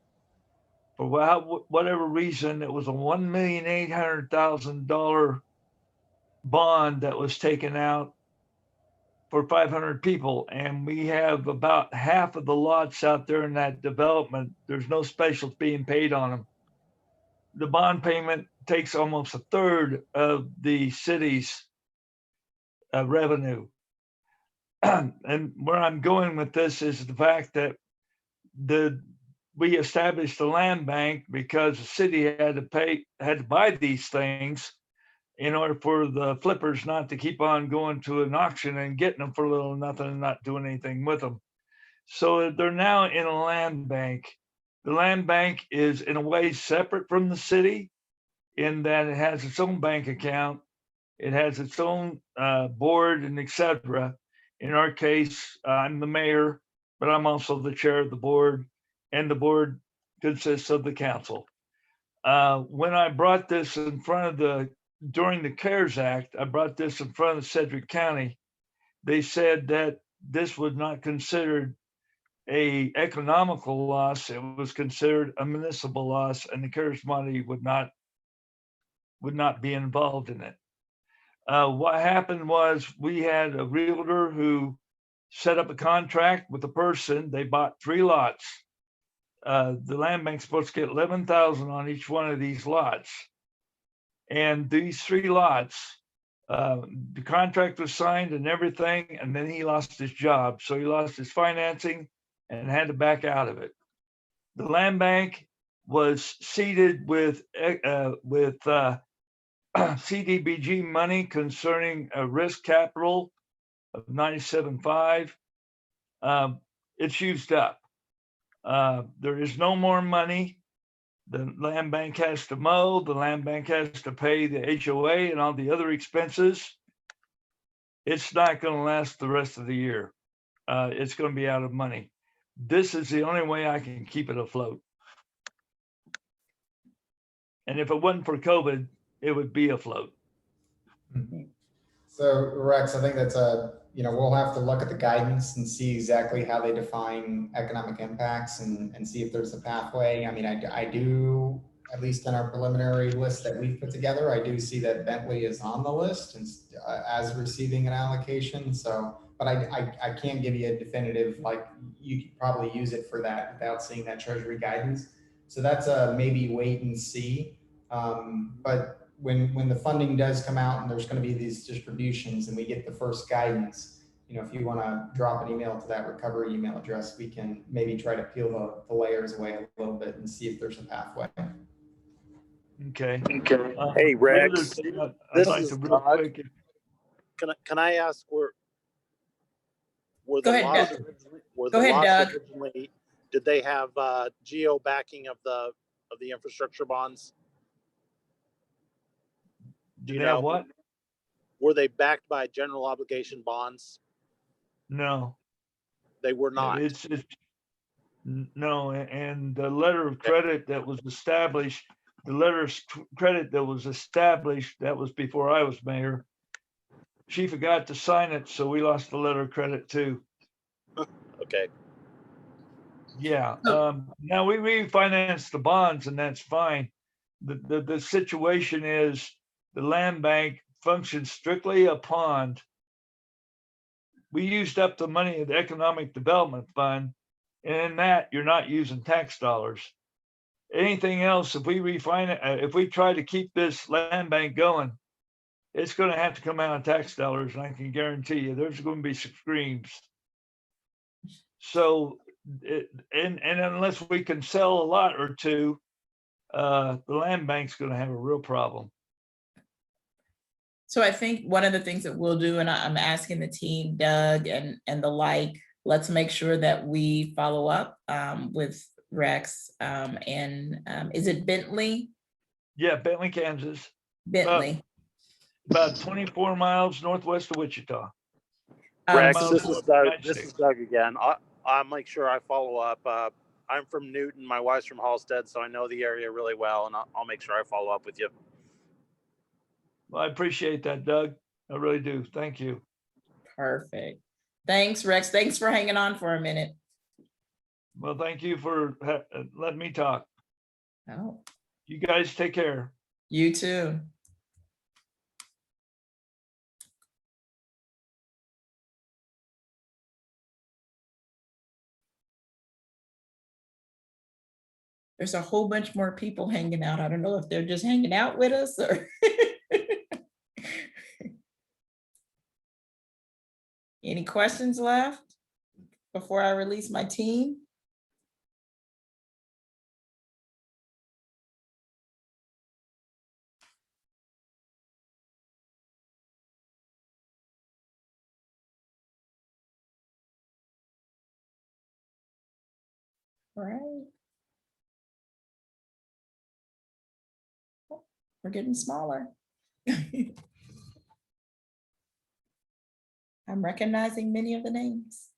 For whatever reason, it was a $1,800,000 bond that was taken out for 500 people. And we have about half of the lots out there in that development. There's no specials being paid on them. The bond payment takes almost a third of the city's revenue. And where I'm going with this is the fact that we established the land bank because the city had to buy these things in order for the flippers not to keep on going to an auction and getting them for little or nothing and not doing anything with them. So they're now in a land bank. The land bank is in a way separate from the city in that it has its own bank account. It has its own board and etc. In our case, I'm the mayor, but I'm also the chair of the board, and the board consists of the council. When I brought this in front of during the CARES Act, I brought this in front of Sedgwick County. They said that this was not considered a economical loss. It was considered a municipal loss, and the CARES money would not be involved in it. What happened was we had a realtor who set up a contract with a person. They bought 3 lots. The land bank's supposed to get $11,000 on each one of these lots. And these 3 lots, the contract was signed and everything, and then he lost his job. So he lost his financing and had to back out of it. The land bank was seeded with CDBG money concerning a risk capital of 97.5. It's used up. There is no more money. The land bank has to mow, the land bank has to pay the HOA and all the other expenses. It's not going to last the rest of the year. It's going to be out of money. This is the only way I can keep it afloat. And if it wasn't for COVID, it would be afloat. So Rex, I think that's we'll have to look at the guidance and see exactly how they define economic impacts and see if there's a pathway. I mean, I do, at least in our preliminary list that we've put together, I do see that Bentley is on the list and as receiving an allocation. So, but I can't give you a definitive, like you could probably use it for that without seeing that Treasury guidance. So that's a maybe wait and see. But when the funding does come out and there's going to be these distributions and we get the first guidance, if you want to drop an email to that recovery email address, we can maybe try to peel the layers away a little bit and see if there's a pathway. Okay. Hey, The Rex, other thing I'd this like is to real Doug. quick. Can I ask were Go the ahead, lots Doug. originally, were Go the ahead, lots Doug. originally, did they have geo backing of the infrastructure bonds? Do you they have know? what? Were they backed by general obligation bonds? No. They were not. No, and the letter of credit that was established, that was before I was mayor. She forgot to sign it, so we lost the letter of credit too. Okay. Yeah, now we refinance the bonds and that's fine. The situation is the land bank functions strictly a pond. We used up the money of the economic development fund, and in that you're not using tax dollars. Anything else, if we refinance, if we try to keep this land bank going, it's going to have to come out of tax dollars, and I can guarantee you there's going to be some screams. So, and unless we can sell a lot or two, the land bank's going to have a real problem. So I think one of the things that we'll do, and I'm asking the team, Doug and the like, let's make sure that we follow up with Rex and is it Bentley? Yeah, Bentley, Kansas. Bentley. About 24 miles northwest of Wichita. Rex, miles this north is of Doug. United This States. is Doug again. I'll make sure I follow up. I'm from Newton. My wife's from Halstead, so I know the area really well, and I'll make sure I follow up with you. Well, I appreciate that, Doug. I really do. Thank you. Perfect. Thanks, Rex. Thanks for hanging on for a minute. Well, thank you for letting me talk. Oh, You guys take care. you too. There's a whole bunch more people hanging out. I don't know if they're just hanging out with us or. Any questions left before I release my team? All right. We're getting smaller. I'm recognizing many of the names.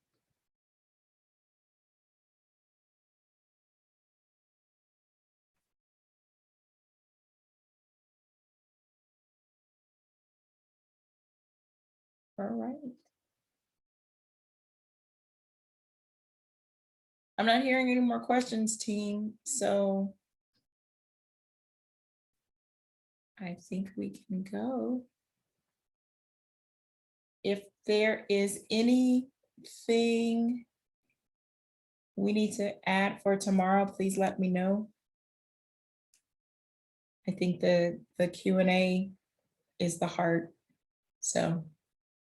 All right. I'm not hearing any more questions, team, so I think we can go. If there is anything we need to add for tomorrow, please let me know. I think the Q&A is the heart. So